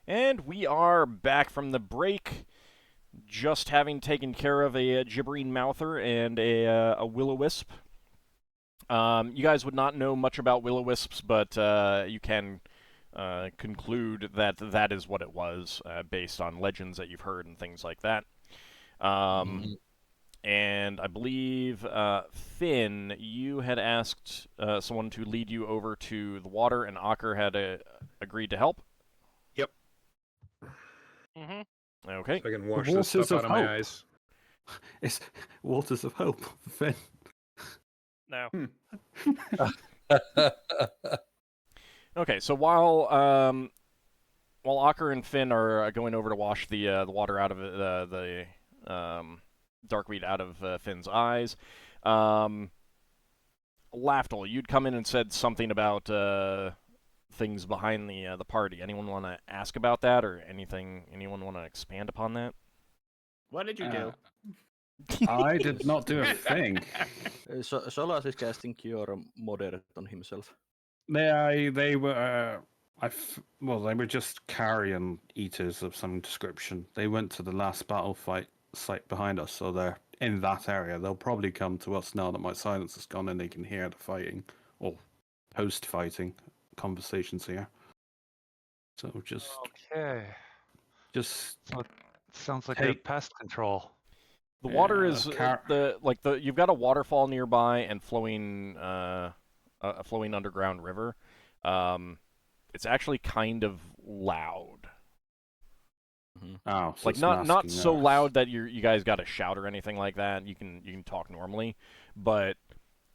And we are back from the break, just having taken care of a gibbering mouther and a will-o-wisp. You guys would not know much about will-o-wisps, but you can conclude that that is what it was, based on legends that you've heard and things like that. And I believe, Finn, you had asked someone to lead you over to the water, and Ockar had agreed to help. Yep. Okay. So I can wash The this stuff waters out of of my hope. eyes. It's Waters of Hope, Finn. No. Okay, so while Ockar and Finn are going over to wash the water out of the darkweed out of Finn's eyes, Lafdul, you'd come in and said something about things behind the party. Anyone want to ask about that, or anything? Anyone want to expand upon that? What did you do? I did not do a thing. Solas is casting Cure Moderate on himself. They were they were just carrion eaters of some description. They went to the last battle site behind us, so they're in that area. They'll probably come to us now that my silence is gone and they can hear the fighting or post-fighting conversations here. So just Sounds like Hey. a pest control. The water Yeah, is you've got a waterfall nearby and flowing underground river. It's actually kind of loud. Oh, so Like it's not masking so us. loud that you guys got to shout or anything like that. You can talk normally, but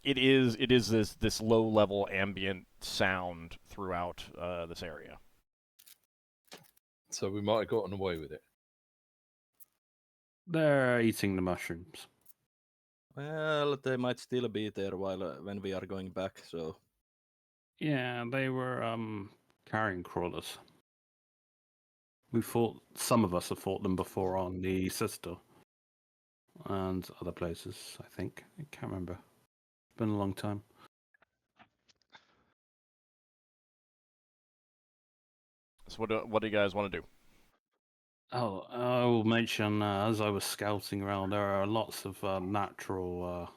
it is this low level ambient sound throughout this area. So we might have gotten away with it. They're eating the mushrooms. Well, they might still be there when we are going back. So Yeah, they were carrion crawlers. Some of us have fought them before on the Sister and other places, I think. I can't remember. It's been a long time. So what do you guys want to do? Oh, I will mention, as I was scouting around, there are lots of natural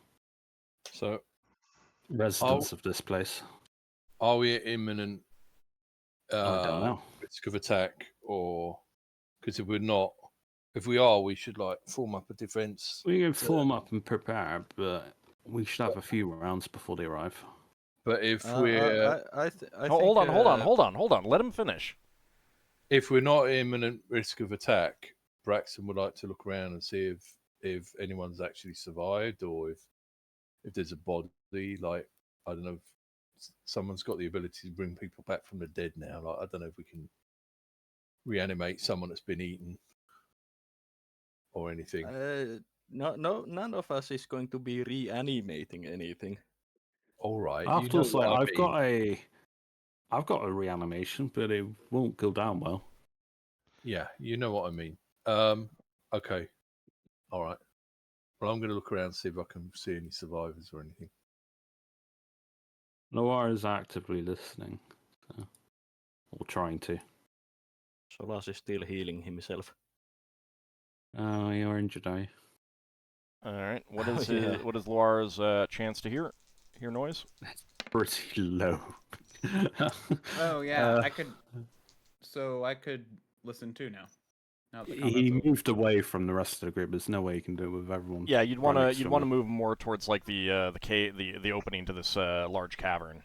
So residents of this place. are we at imminent I don't know. risk of attack, or because if we're not, if we are, we should like form up a defense. We can form up and prepare, but we should have a few rounds before they arrive. But if we're Hold on. Let him finish. if we're not at imminent risk of attack, Braxon would like to look around and see if anyone's actually survived, or if there's a body. Like, I don't know if someone's got the ability to bring people back from the dead now. Like, I don't know if we can reanimate someone that's been eaten or anything. no, none of us is going to be reanimating anything. All right. After you all, know what I I've mean. got a reanimation, but it won't go down well. Yeah, you know what I mean. Okay. All right. Well, I'm going to look around and see if I can see any survivors or anything. Noir is actively listening, or trying to. Solas is still healing himself. Oh, you're injured, are you? All right. What is Yeah. what is Loire's chance to hear noise? Pretty low. Oh yeah, I could. So I could listen too now. Now the He combat's over. moved away from the rest of the group. There's no way you can do it with everyone. Yeah, you'd right want next to to him. move more towards like the opening to this large cavern.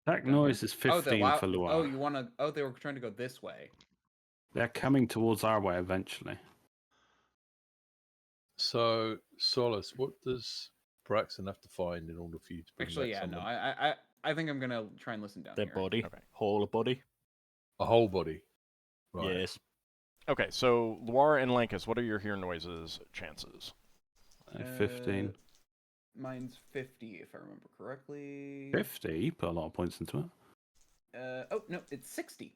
Attack noise is 15 for Loire. Oh, you want to? Oh, they were trying to go this way. They're coming towards our way eventually. So, Solas, what does Braxton have to find in order for you to bring Actually, back yeah, no, someone? I think I'm gonna try and listen down The here. body, Okay. whole body. A whole body. Right. Yes. Okay, so Loire and Lankas, what are your hear noises chances? 15. Mine's 50, if I remember correctly. 50? You put a lot of points into it. Oh no, it's 60.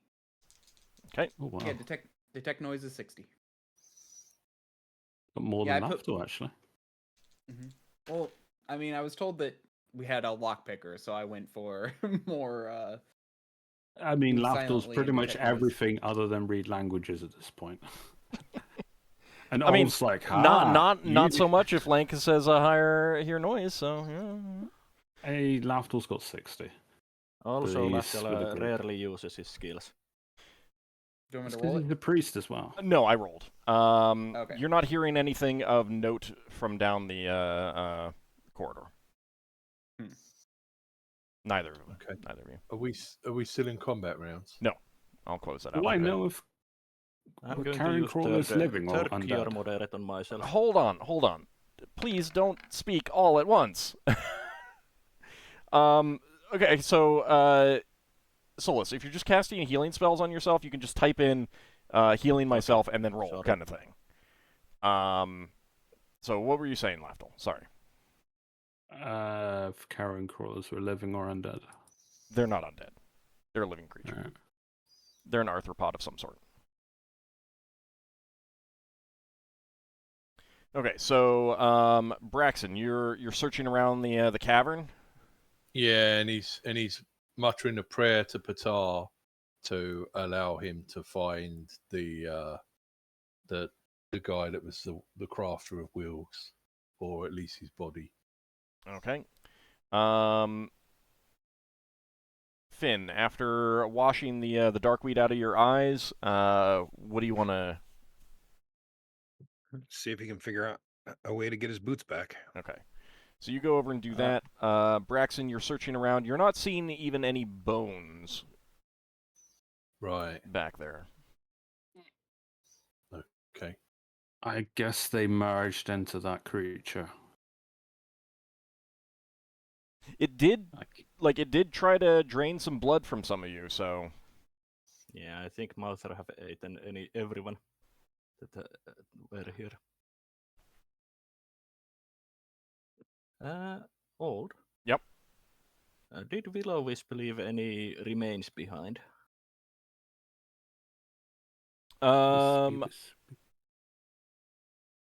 Okay. Oh, wow. Yeah, detect noise is 60. Got more Yeah, than I put- Lafdul, actually. Well, I mean, I was told that we had a lockpicker, so I went for more I mean, Being Lafdul's silently pretty and much protect noise. everything other than read languages at this point. And I mean, Old's like, not so much if Lankas has a higher hear noise. So yeah. Hey, Lafdul's got 60. Also, Please, Lafdul with a group. rarely uses his skills. Do you want That's me to because roll he's it? a priest as well. No, I rolled. Okay. You're not hearing anything of note from down the corridor. Neither of them. Okay. Neither of you. Are we still in combat rounds? No, I'll close that out. Do I Okay. know if I'm We're going to carrying use crawlers living or third cure undead? moderate on myself. Hold on. Please don't speak all at once. Okay, so Solas, if you're just casting healing spells on yourself, you can just type in healing myself and then roll, Sorry. kind of thing. So what were you saying, Lafdul? Sorry. if carrying crawlers were living or undead. They're not undead. They're a living creature. Alright. They're an arthropod of some sort. Okay, so Braxon, you're searching around the cavern. Yeah, and he's muttering a prayer to Patar to allow him to find the guy that was the crafter of wheels, or at least his body. Okay. Finn, after washing the darkweed out of your eyes, what do you want to? See if he can figure out a way to get his boots back. Okay. So you go over and do that. Braxon, you're searching around. You're not seeing even any bones Right. back there. Okay. I guess they merged into that creature. It did, it did try to drain some blood from some of you, so... Yeah, I think Mother have eaten everyone that were here. Old? Yep. Did Will-O-Wisp leave any remains behind?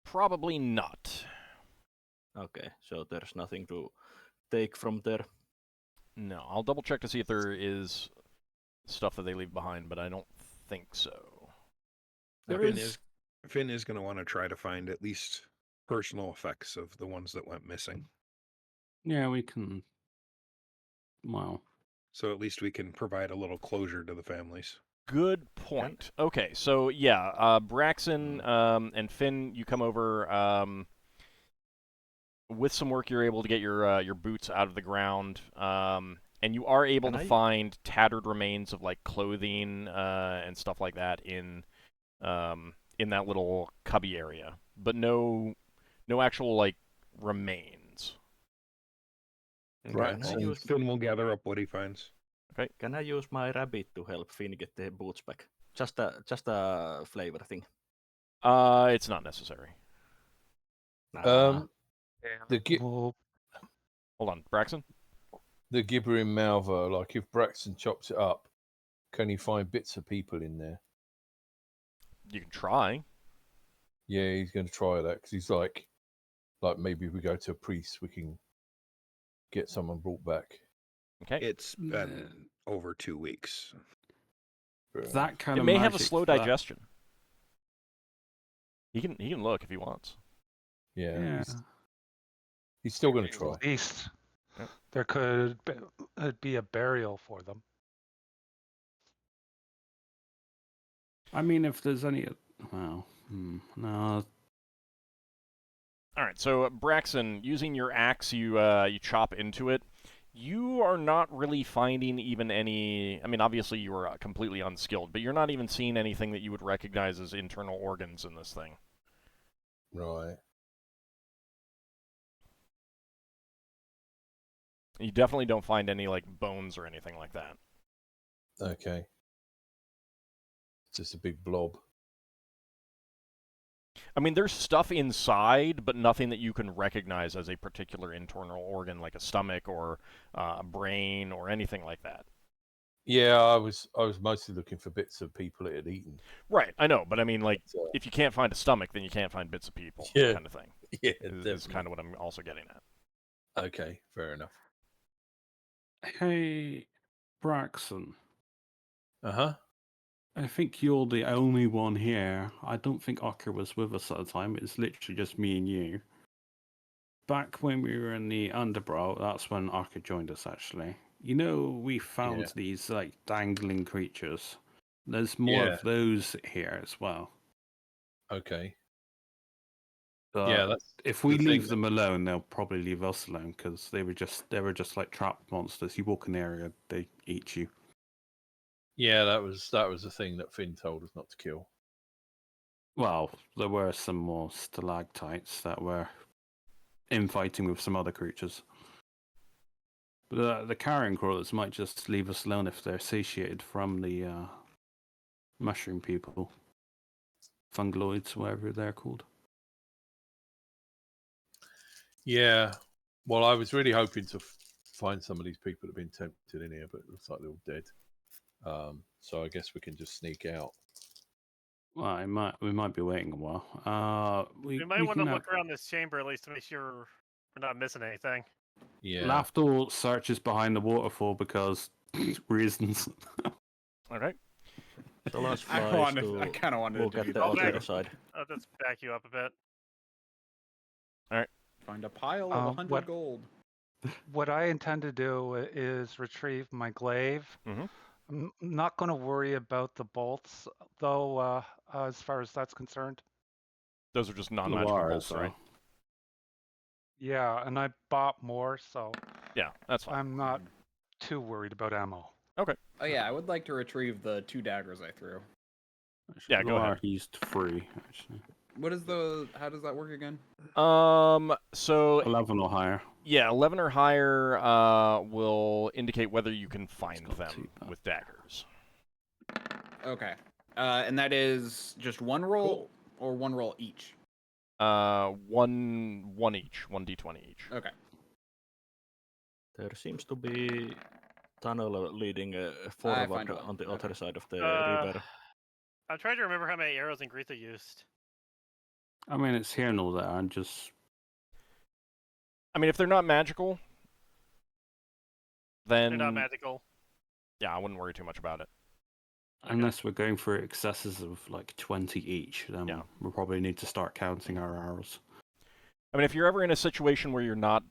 Probably not. Okay, so there's nothing to take from there. No, I'll double check to see if there is stuff that they leave behind, but I don't think so. Finn is going to want to try to find at least personal effects of the ones that went missing. Yeah, we can. Well, So at least we can provide a little closure to the families. Good point. Okay, so yeah, Braxon and Finn, you come over. With some work, you're able to get your boots out of the ground, and you are able to find tattered remains of like clothing and stuff like that in that little cubby area, but no actual like remains. Right. So Finn will gather up what he finds. Okay. Can I use my rabbit to help Finn get the boots back? Just a flavor thing. It's not necessary. Nah. Hold on, Braxon? The gibbering Malva, like if Braxton chops it up, can he find bits of people in there? You can try. Yeah, he's going to try that because he's like maybe if we go to a priest, we can get someone brought back. Okay. It's been over 2 weeks. that kind It of may have a magic slow that- digestion. He can look if he wants. Yeah. He's still going to try. At least Yep. there could be a burial for them. I mean, if there's any. Well, no. All right, so Braxon, using your axe, you chop into it. You are not really finding even any. I mean, obviously you are completely unskilled, but you're not even seeing anything that you would recognize as internal organs in this thing. Right. You definitely don't find any like bones or anything like that. Okay. It's just a big blob. I mean, there's stuff inside, but nothing that you can recognize as a particular internal organ, like a stomach or a brain or anything like that. Yeah, I was mostly looking for bits of people it had eaten. Right, I know, but I mean, like, if you can't find a stomach, then you can't find bits of people, Yeah. kind of thing. Yeah, is kind of what I'm also getting at. Okay, fair enough. Hey, Braxon. Uh-huh. I think you're the only one here. I don't think Ockar was with us at the time. It's literally just me and you. Back when we were in the Underbrow, that's when Ockar joined us, actually. You know, we found Yeah. these, like, dangling creatures. There's more Yeah. of those here as well. Okay. But Yeah, that's if we the thing leave that- them alone, they'll probably leave us alone, because they were just like trap monsters. You walk in the area, they eat you. Yeah, that was the thing that Finn told us not to kill. Well, there were some more stalactites that were infighting with some other creatures. But the carrion crawlers might just leave us alone if they're satiated from the mushroom people. Fungaloids, whatever they're called. Yeah. Well, I was really hoping to find some of these people that have been tempted in here, but it looks like they're all dead. So I guess we can just sneak out. Well, we might be waiting a while. We might want to look around this chamber at least to make sure we're not missing anything. Yeah. Lafdul searches behind the waterfall because reasons. Okay. Solas I flies to kind of wanted look to at do the that. Okay. other side. I'll just back you up a bit. Find a pile of 100 gold. What I intend to do is retrieve my glaive. Mhm. I'm not going to worry about the bolts, though, as far as that's concerned. Those are just non-magical Loire, bolts, so. right? Yeah, and I bought more, so Yeah, that's fine. I'm not too worried about ammo. Oh yeah, I would like to retrieve the 2 daggers I threw. Actually, Yeah, go Loire ahead. used 3, actually. What is how does that work again? So 11 or higher. yeah, 11 or higher will indicate whether you can find got them 2 with daggers. Okay. And that is just one roll or one roll each? One each, 1d20 each. Okay. There seems to be tunnel leading find forward one. on the Okay. other side of the Uh, river. I'm trying to remember how many arrows Ingritha used. I mean, it's here and all that. I'm just. I mean, if they're not magical, then They're not magical. yeah, I wouldn't worry too much about it. Unless we're going for excesses of like 20 each, then Yeah. we'll probably need to start counting our arrows. I mean, if you're ever in a situation where you're not,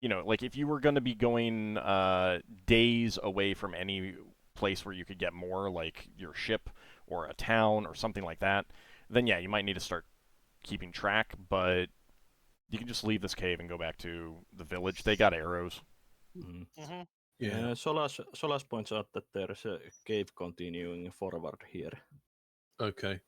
like if you were going to be going days away from any place where you could get more, like your ship or a town or something like that, then yeah, you might need to start keeping track, but you can just leave this cave and go back to the village. They got arrows. Mm. Mm-hmm. Yeah. Solas points out that there is a cave continuing forward here. Okay.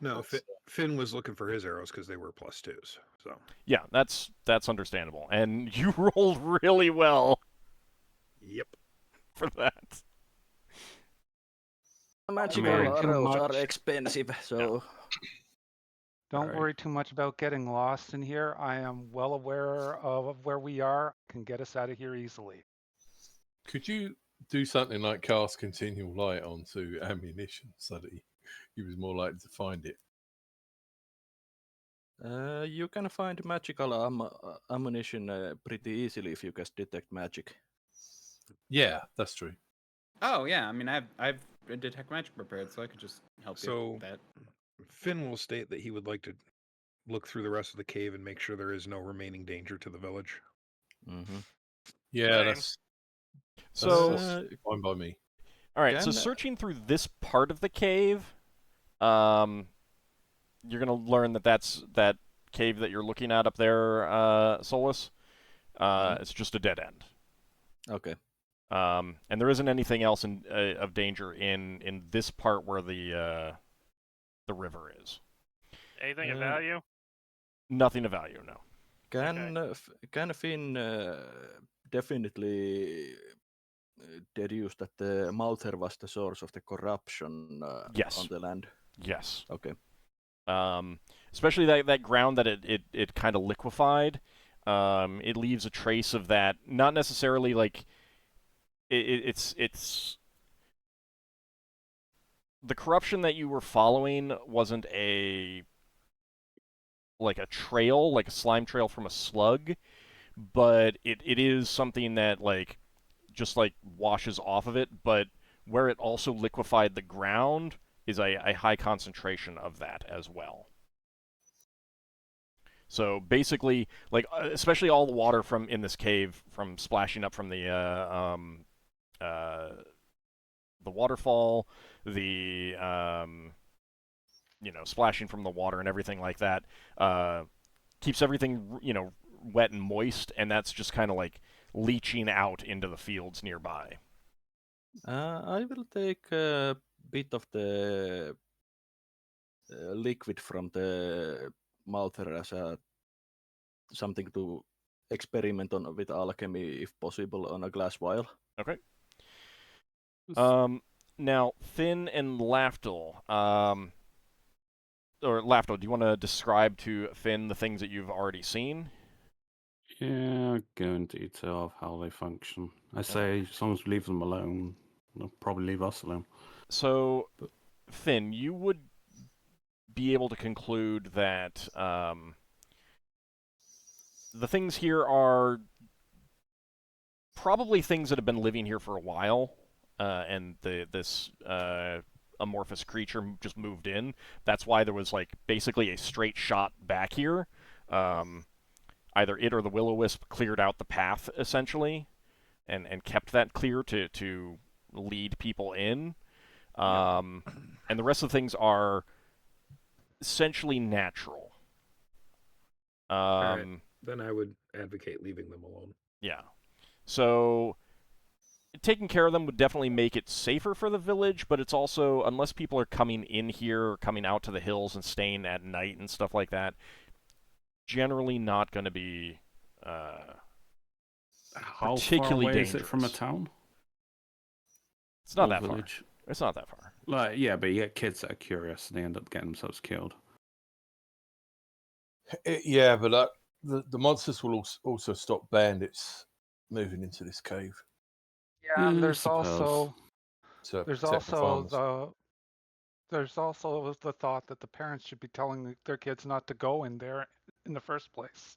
No, That's- Finn was looking for his arrows because they were +2s. So Yeah, that's understandable. And you rolled really well yep. for that. Magical Very arrows much. are expensive, so Don't Alright. worry too much about getting lost in here. I am well aware of where we are. Can get us out of here easily. Could you do something like cast continual light onto ammunition so that he was more likely to find it? you can find magical ammunition pretty easily if you cast detect magic. Yeah, that's true. Oh yeah, I mean I've a detect magic prepared, so I could just help you So- with that. Finn will state that he would like to look through the rest of the cave and make sure there is no remaining danger to the village. Mm-hmm. Yeah, Same. that's So, fine by me. all right, so Can- searching through this part of the cave, you're going to learn that that cave that you're looking at up there, Solas. It's just a dead end. Okay. And there isn't anything else of danger in this part where the river is. Anything of Uh, value? Nothing of value, no. Can Finn definitely deduce that the Mouther was the source of the corruption Yes. on the land? Yes. Okay. Especially that ground that it kind of liquefied. It leaves a trace of that. Not necessarily like it's the corruption that you were following wasn't like a trail, like a slime trail from a slug, but it is something that like just like washes off of it, but where it also liquefied the ground is a high concentration of that as well. So basically, like especially all the water from in this cave from splashing up from the waterfall, the splashing from the water and everything like that, keeps everything wet and moist, and that's just kind of like leaching out into the fields nearby. I will take a bit of the liquid from the Malther as something to experiment on with alchemy, if possible, on a glass vial. Okay. Now, Finn and Lafdul, or Lafdul, do you want to describe to Finn the things that you've already seen? Yeah, go into detail of how they function. I say, as long as we leave them alone, they'll probably leave us alone. So, Finn, you would be able to conclude that the things here are probably things that have been living here for a while, and this amorphous creature just moved in. That's why there was like basically a straight shot back here. Either it or the will-o-wisp cleared out the path essentially, and kept that clear to lead people in. And the rest of the things are essentially natural. All right. Then I would advocate leaving them alone. Yeah. So taking care of them would definitely make it safer for the village, but it's also, unless people are coming in here or coming out to the hills and staying at night and stuff like that, generally not going to be How particularly far away dangerous. is it from a town? It's not Or that village? far. It's not that far. Like, yeah, but you get kids that are curious and they end up getting themselves killed. Yeah, but the monsters will also stop bandits moving into this cave. Yeah, and I there's suppose. So there's protect the also farmers. there's also the thought that the parents should be telling their kids not to go in there in the first place.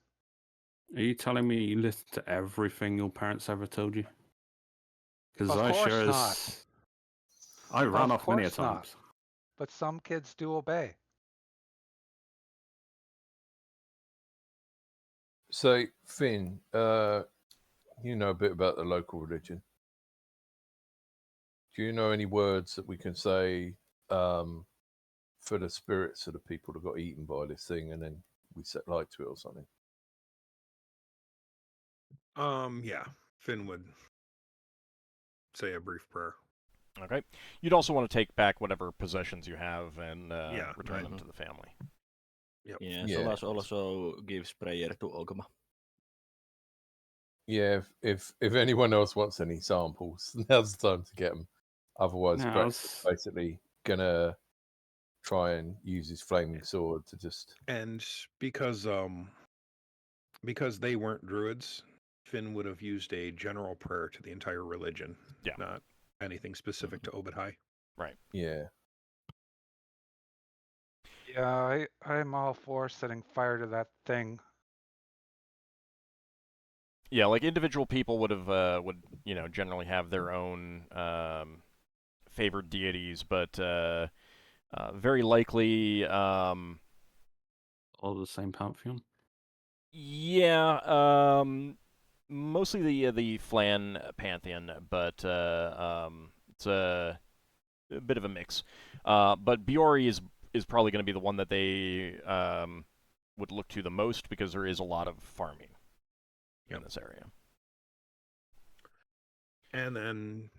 Are you telling me you listen to everything your parents ever told you? Because Of I course sure not. as... I ran Of off many a course not. times. But some kids do obey. So, Finn, you know a bit about the local religion. Do you know any words that we can say for the spirits of the people that got eaten by this thing, and then we set light to it or something? Yeah. Finn would say a brief prayer. Okay. You'd also want to take back whatever possessions you have and return right. them to the family. Yep. Yeah, Yeah. Solas also gives prayer to Ogma. Yeah, if anyone else wants any samples, now's the time to get them. Otherwise, No, Braxon's basically gonna try and use his flaming sword to just. And because they weren't druids, Finn would have used a general prayer to the entire religion, not anything specific to Obadhai. Right. Yeah. Yeah, I'm all for setting fire to that thing. Yeah, like individual people would have would generally have their own favored deities, but very likely all the same pantheon. yeah, mostly the Flan pantheon, but it's a bit of a mix. But Biori is probably going to be the one that they would look to the most because there is a lot of farming in this area. And then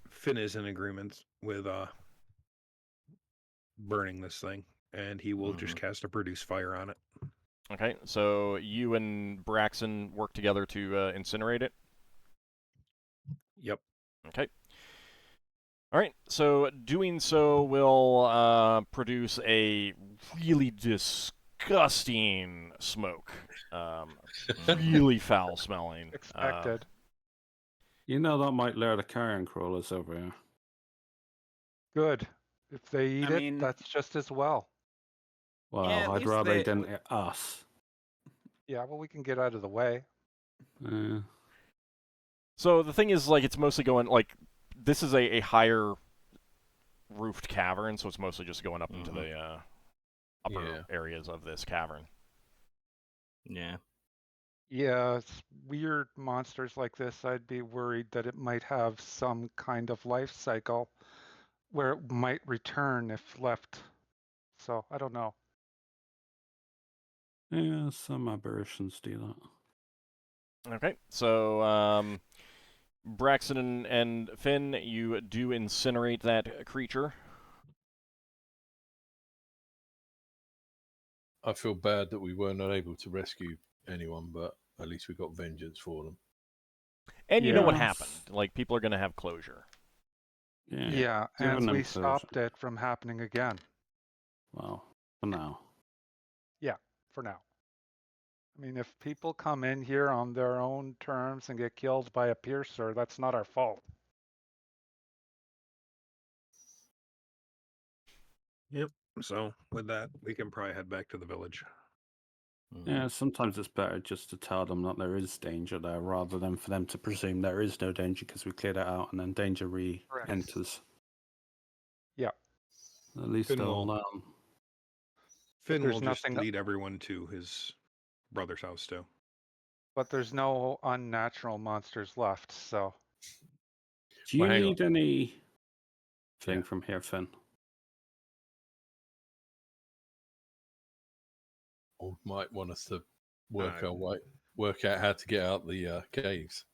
Finn is in agreement with burning this thing, and he will just cast a produce fire on it. Okay, so you and Braxon work together to incinerate it? Yep. Okay. All right, so doing so will produce a really disgusting smoke. Really foul smelling. Expected. You know that might lure the carrion crawlers over here. Good. If they eat it, that's just as well. Well, Yeah, at I'd least rather they- they didn't eat us. Yeah, well, we can get out of the way. So the thing is, like, it's mostly going like this is a higher roofed cavern, so it's mostly just going up into the upper areas of this cavern. Yeah. Yeah, it's weird monsters like this. I'd be worried that it might have some kind of life cycle where it might return if left. So I don't know. Yeah, some aberrations do that. Okay, so Braxon and Finn, you do incinerate that creature. I feel bad that we weren't able to rescue anyone, but at least we got vengeance for them. And you know what Yes. happened. Like, people are going to have closure. Yeah, Given and them we closure. stopped it from happening again. Well, for now. Yeah, for now. I mean, if people come in here on their own terms and get killed by a piercer, that's not our fault. Yep. So with that, we can probably head back to the village. Yeah, sometimes it's better just to tell them that there is danger there rather than for them to presume there is no danger because we cleared it out and then danger re-enters. Yeah. At least Finn they'll... Finn will there's just nothing- lead everyone to his brother's house too. But there's no unnatural monsters left, so. Do you Well, hang on. need any thing Yeah. from here, Finn? Or might want us to work out how to get out the caves.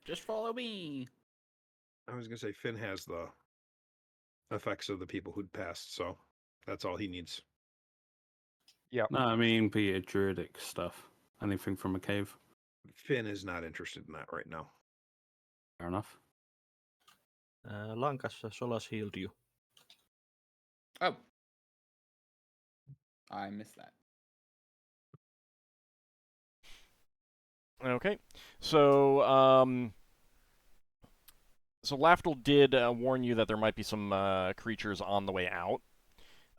Just follow me. I was gonna say Finn has the effects of the people who'd passed, so that's all he needs. Yeah. No, I mean, be it druidic stuff. Anything from a cave. Finn is not interested in that right now. Fair enough. Lankas, Solas healed you. Oh. I missed that. Okay, so so Lafdul did warn you that there might be some creatures on the way out.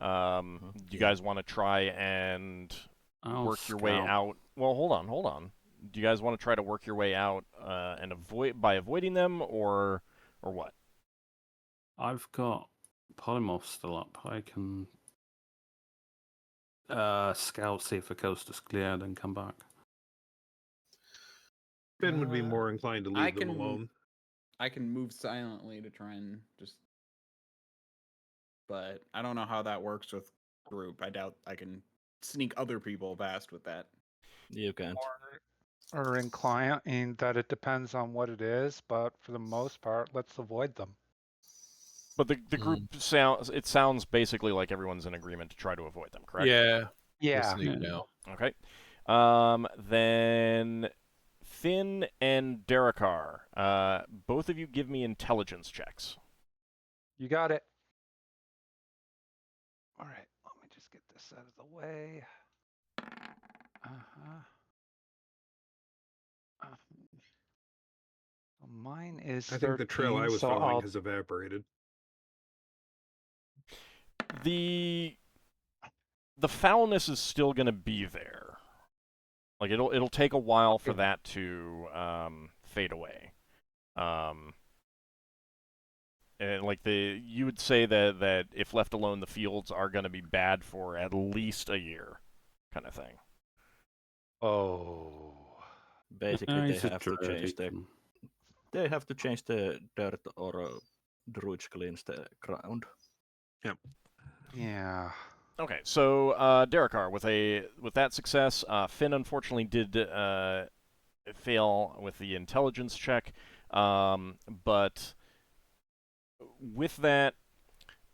Do you guys want to try and work your way out? Well, hold on. Do you guys want to try to work your way out and avoiding them, or what? I've got polymorph still up. I can scout, see if the coast is cleared, and come back. Finn would be more inclined to leave them alone. I can move silently to try and just, but I don't know how that works with group. I doubt I can sneak other people past with that. You can't. Or inclined that it depends on what it is, but for the most part, let's avoid them. But the group sounds basically like everyone's in agreement to try to avoid them, correct? Yeah. Yeah. Now. Okay. Then Finn and Darrakar, both of you give me intelligence checks. You got it. All right, let me just get this out of the way. Mine is 13, I think the trail I was so following has evaporated. The foulness is still going to be there. Like, it'll take a while for that to fade away. And like you would say that if left alone, the fields are going to be bad for at least a year, kind of thing. Oh. Basically, they have to change the dirt or druids cleans the ground. Yep. Yeah. Okay, so Darrakar, with that success, Finn unfortunately did fail with the intelligence check, but with that,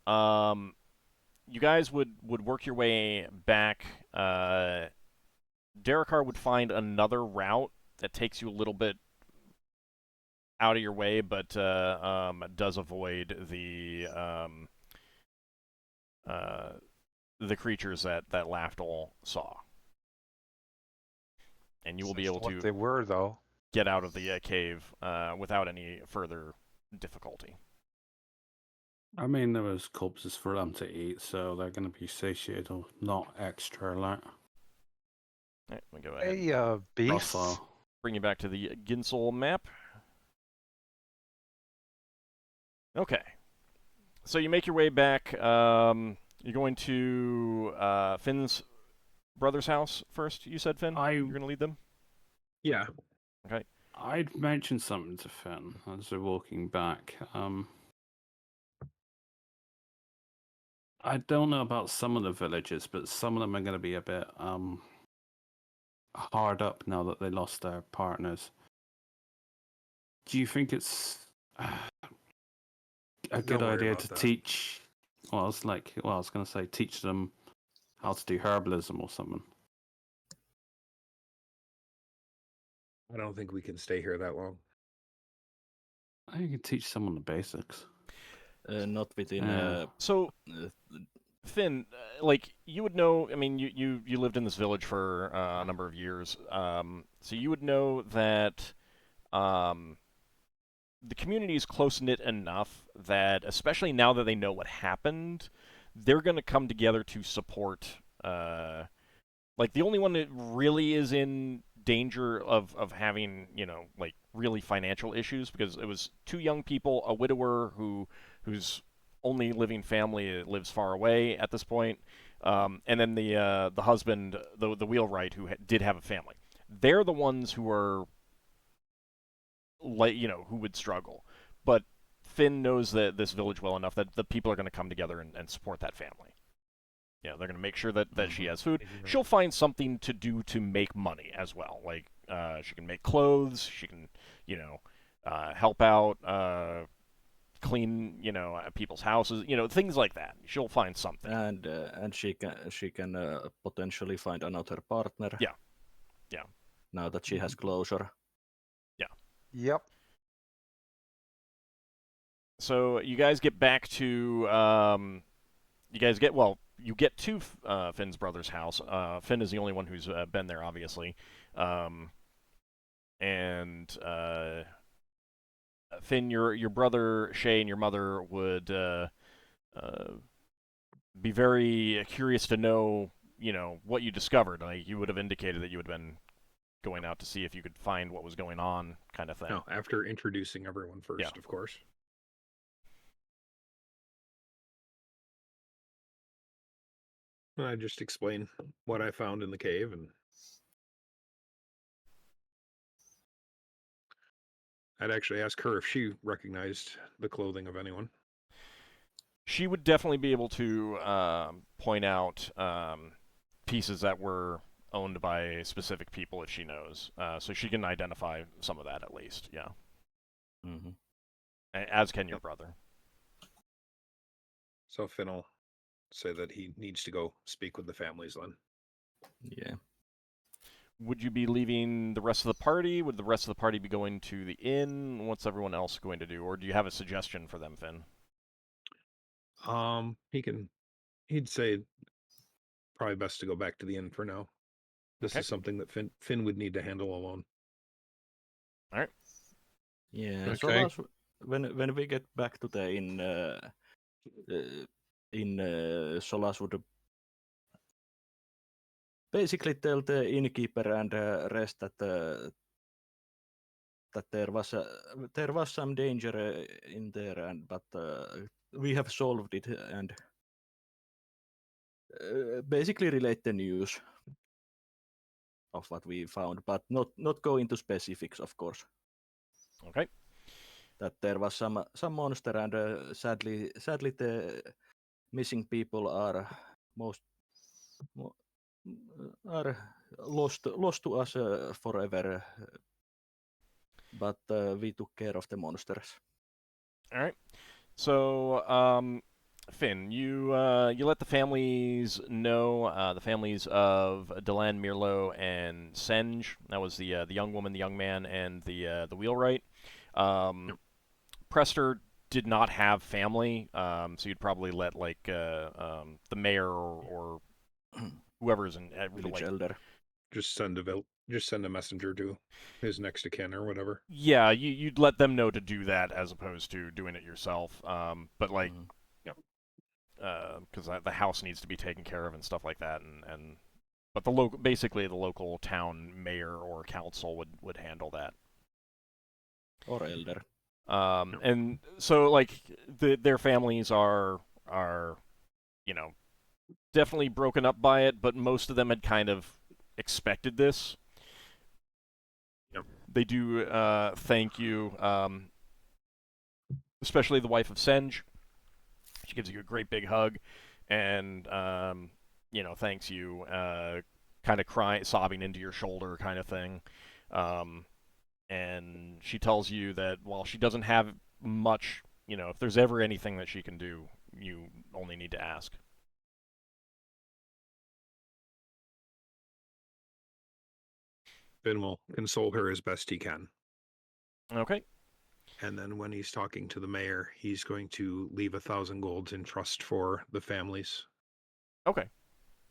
you guys would work your way back. Darrakar would find another route that takes you a little bit out of your way, but does avoid the creatures that Lafdul saw. And you will be able to they were, though. Get out of the cave without any further difficulty. I mean, there was corpses for them to eat, so they're going to be satiated, not extra alert. All right, we go ahead. Hey, beasts. Also, Bring you back to the Ginsel map. Okay. So you make your way back. You're going to Finn's brother's house first, you said, Finn? You're going to lead them? Yeah. Okay. I'd mentioned something to Finn as they're walking back. I don't know about some of the villages, but some of them are going to be a bit hard up now that they lost their partners. Do you think it's a good idea to teach? Well, I was going to say teach them how to do herbalism or something. I don't think we can stay here that long. I think you can teach someone the basics. Not within. So, Finn, like, you would know. I mean, you lived in this village for a number of years, so you would know that the community is close-knit enough that, especially now that they know what happened, they're going to come together to support. Like, the only one that really is in danger of having, like, really financial issues, because it was two young people, a widower whose only living family lives far away at this point, and then the husband, the wheelwright, who did have a family. They're the ones who are, like, who would struggle. But Finn knows that this village well enough that the people are going to come together and support that family. They're going to make sure that she has food. She'll find something to do to make money as well. Like, she can make clothes. She can, help out, clean, people's houses. Things like that. She'll find something. And she can potentially find another partner. Yeah. Now that she has closure. Yeah. Yep. So you guys get back to you get to Finn's brother's house. Finn is the only one who's been there, obviously. And Finn, your brother Shay and your mother would be very curious to know, what you discovered. Like, you would have indicated that you had been going out to see if you could find what was going on, kind of thing. No, after introducing everyone first, Yeah. of course. I just explain what I found in the cave, and I'd actually ask her if she recognized the clothing of anyone. She would definitely be able to point out pieces that were owned by specific people if she knows. So she can identify some of that at least, yeah. Mm-hmm. As can your brother. So Finn will say that he needs to go speak with the families then. Yeah. Would you be leaving the rest of the party? Would the rest of the party be going to the inn? What's everyone else going to do? Or do you have a suggestion for them, Finn? He'd say probably best to go back to the inn for now. This is something that Finn would need to handle alone. All right. Yeah. Okay. So when we get back to the inn, Solas would basically tell the innkeeper and rest that there was some danger in there, but we have solved it, and basically relate the news of what we found, but not go into specifics, of course. Okay. That there was some monster, and sadly the missing people are lost to us forever. But we took care of the monsters. All right. So, Finn, you let the families know, the families of Delenn, Mirlo, and Senj. That was the young woman, the young man, and the wheelwright. Prester did not have family, so you'd probably let, like, the mayor or whoever's in Village elder. Just send a messenger to his next of kin or whatever. Yeah, you'd let them know to do that as opposed to doing it yourself. But, like, because the house needs to be taken care of and stuff like that, but basically the local town mayor or council would handle that. Or elder. And so like their families are definitely broken up by it, but most of them had kind of expected this. They do thank you, especially the wife of Senj. She gives you a great big hug, and thanks you, kind of crying, sobbing into your shoulder, kind of thing. And she tells you that while she doesn't have much, if there's ever anything that she can do, you only need to ask. Finn will console her as best he can. Okay. And then when he's talking to the mayor, he's going to leave 1,000 golds in trust for the families. Okay.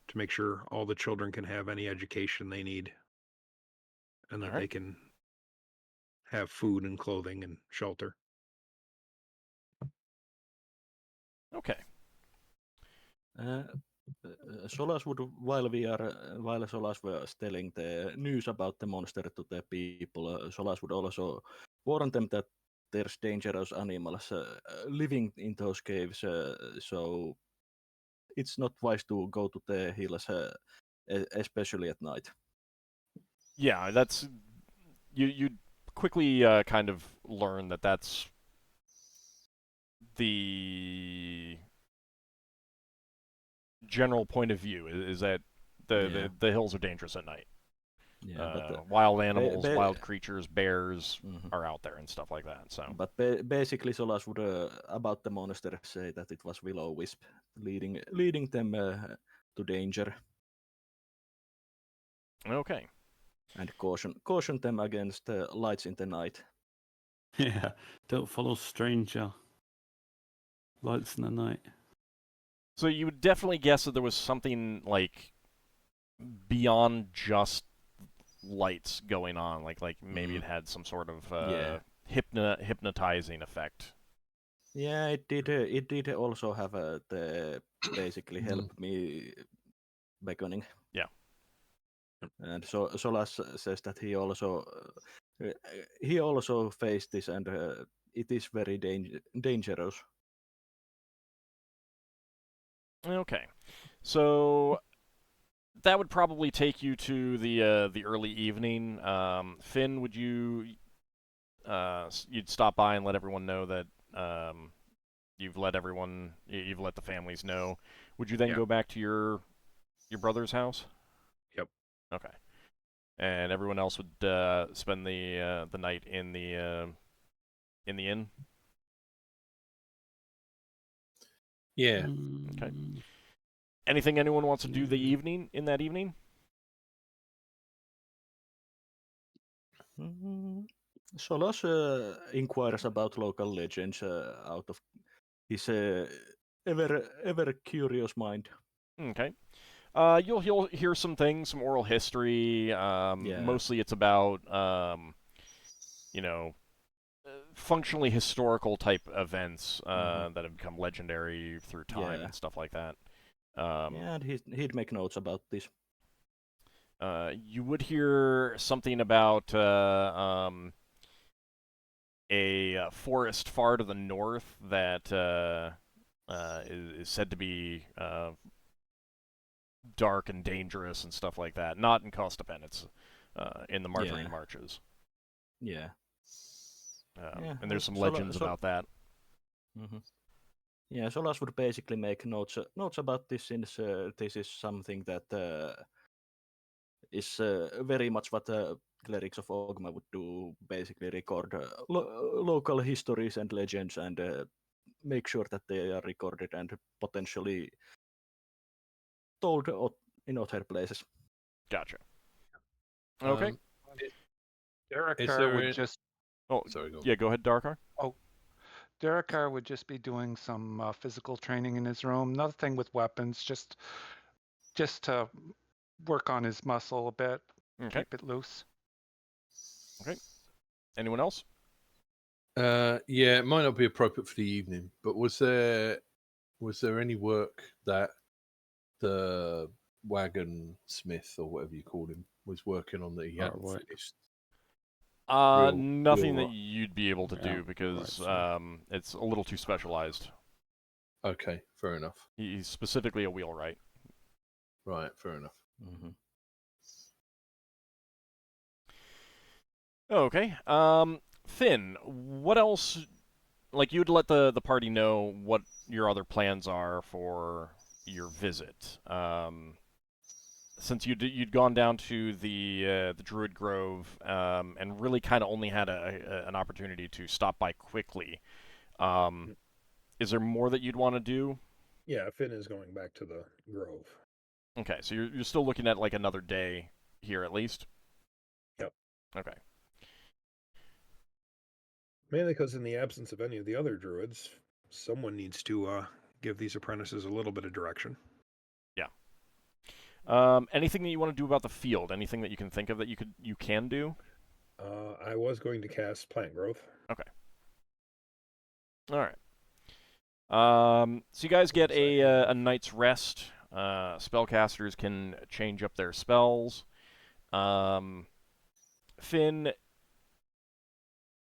To make sure all the children can have any education they need. And that they can have food and clothing and shelter. Okay. Solas would, while Solas was telling the news about the monster to the people, Solas would also warn them that there's dangerous animals living in those caves, so it's not wise to go to the hills, especially at night. Yeah, that's you quickly kind of learn that that's the general point of view is that the hills are dangerous at night. Yeah, but wild animals, wild creatures, bears are out there and stuff like that. So, but basically, Solas would about the monster say that it was Will-O-Wisp leading them to danger. Okay. And caution them against lights in the night. Yeah, don't follow stranger lights in the night. So you would definitely guess that there was something like beyond just lights going on, like maybe it had some sort of hypnotizing effect. Yeah, it did. It did also have the basically help me beckoning. Yeah. And so Solas says that he also faced this, and it is very dangerous. Okay, so that would probably take you to the early evening. Finn, would you'd stop by and let everyone know that you've let the families know. Would you then go back to your brother's house? Yep. Okay. And everyone else would spend the night in the inn. Yeah. Okay. Anything anyone wants to do in that evening? Solas inquires about local legends out of his ever curious mind. Okay. You'll hear some things, some oral history. Mostly it's about functionally historical type events that have become legendary through time and stuff like that. And he'd make notes about this. You would hear something about a forest far to the north that is said to be dark and dangerous and stuff like that. Not in Kostapen, it's in the Margarine Marches. Yeah. And there's some legends about that. Mm-hmm. Yeah, Solas would basically make notes about this, since this is something that is very much what clerics of Ogma would do, basically record local histories and legends and make sure that they are recorded and potentially told in other places. Gotcha. Okay. Darrakar would just... Oh, sorry, go on. Yeah, go ahead, Darrakar. Oh, Darrakar would just be doing some physical training in his room. Nothing with weapons, just to work on his muscle a bit, keep it loose. Okay. Anyone else? Yeah, it might not be appropriate for the evening, but was there any work that the wagon smith or whatever you call him was working on that he hadn't finished? Nothing that wheelwright. you'd be able to do because it's a little too specialized. Okay, fair enough. He's specifically a wheelwright. Right, fair enough. Mm-hmm. Okay. Finn, what else? Like, you'd let the party know what your other plans are for your visit. Since you'd gone down to the Druid Grove and really kind of only had an opportunity to stop by quickly, is there more that you'd want to do? Yeah, Finn is going back to the Grove. Okay, so you're still looking at like another day here at least? Yep. Okay. Mainly because in the absence of any of the other druids, someone needs to give these apprentices a little bit of direction. Yeah. Anything that you want to do about the field? Anything that you can think of that you can do? I was going to cast Plant Growth. Okay. All right. So you guys get a night's rest. Spellcasters can change up their spells. Finn,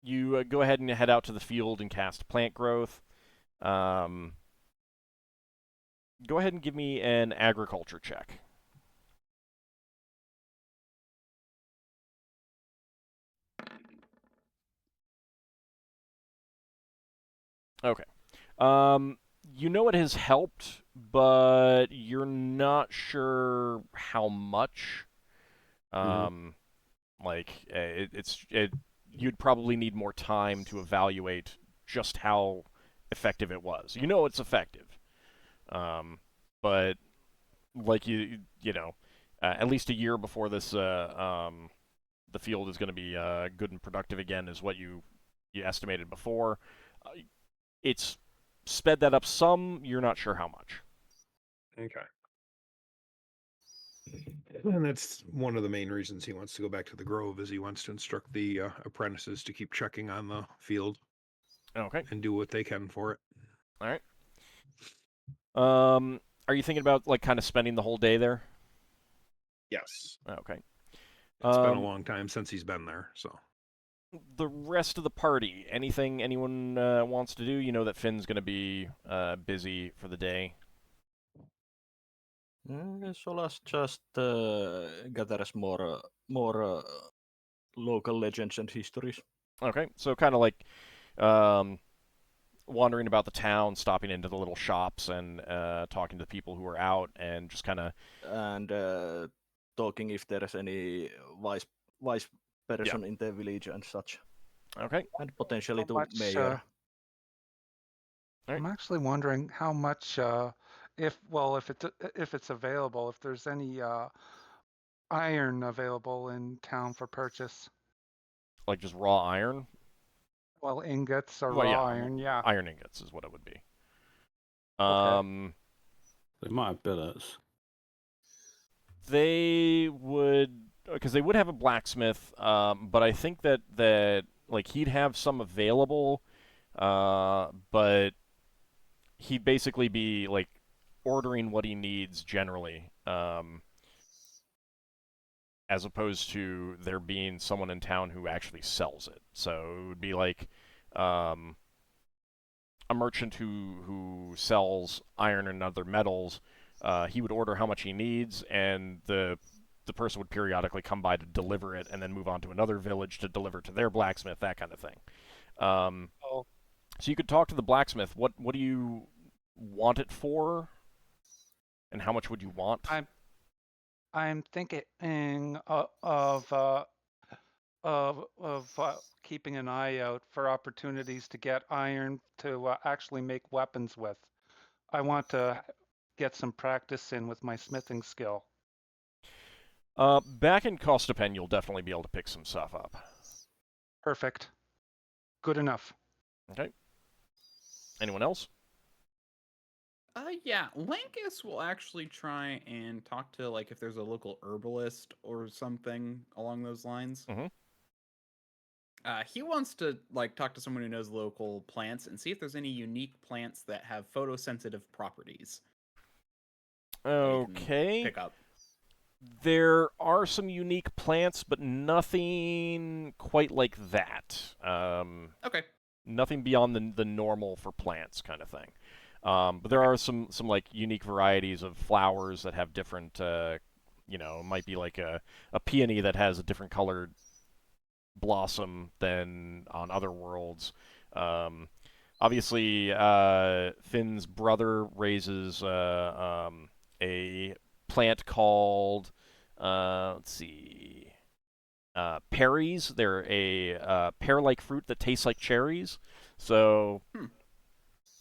you go ahead and head out to the field and cast Plant Growth. Go ahead and give me an agriculture check. Okay. You know it has helped, but you're not sure how much. You'd probably need more time to evaluate just how effective it was. You know it's effective, but like at least a year before this, the field is going to be good and productive again, is what you estimated before. It's sped that up some. You're not sure how much. Okay. And that's one of the main reasons he wants to go back to the Grove, is he wants to instruct the apprentices to keep checking on the field. Okay. And do what they can for it. All right. Are you thinking about like kind of spending the whole day there? Yes. Okay. It's been a long time since he's been there, so. The rest of the party, anything anyone wants to do? You know that Finn's going to be busy for the day. Solas just gathers more local legends and histories. Okay, so kind of like wandering about the town, stopping into the little shops and talking to the people who are out, and just kind of talking if there is any wise person in the village and such. Okay. And potentially to much, mayor. I'm actually wondering how much, if it's available, if there's any iron available in town for purchase. Like just raw iron? Well, ingots or Well, raw iron, yeah. Iron ingots is what it would be. Okay. They might have billets. They would, because they would have a blacksmith, but I think that like he'd have some available, but he'd basically be like ordering what he needs generally, as opposed to there being someone in town who actually sells it. So it would be like a merchant who sells iron and other metals. He would order how much he needs, and the person would periodically come by to deliver it, and then move on to another village to deliver to their blacksmith, that kind of thing. So you could talk to the blacksmith. What do you want it for, and how much would you want? I'm thinking of keeping an eye out for opportunities to get iron to actually make weapons with. I want to get some practice in with my smithing skill. Back in Costapen, you'll definitely be able to pick some stuff up. Perfect. Good enough. Okay. Anyone else? Yeah, Lankas will actually try and talk to, like, if there's a local herbalist or something along those lines. Mm-hmm. He wants to, like, talk to someone who knows local plants and see if there's any unique plants that have photosensitive properties. Okay. Pick up. There are some unique plants, but nothing quite like that. Okay. Nothing beyond the normal for plants kind of thing. But there Okay. are some like unique varieties of flowers that have different, it might be like a peony that has a different colored blossom than on other worlds. Obviously, Finn's brother raises a plant called, let's see, Perries. They're a pear-like fruit that tastes like cherries. So,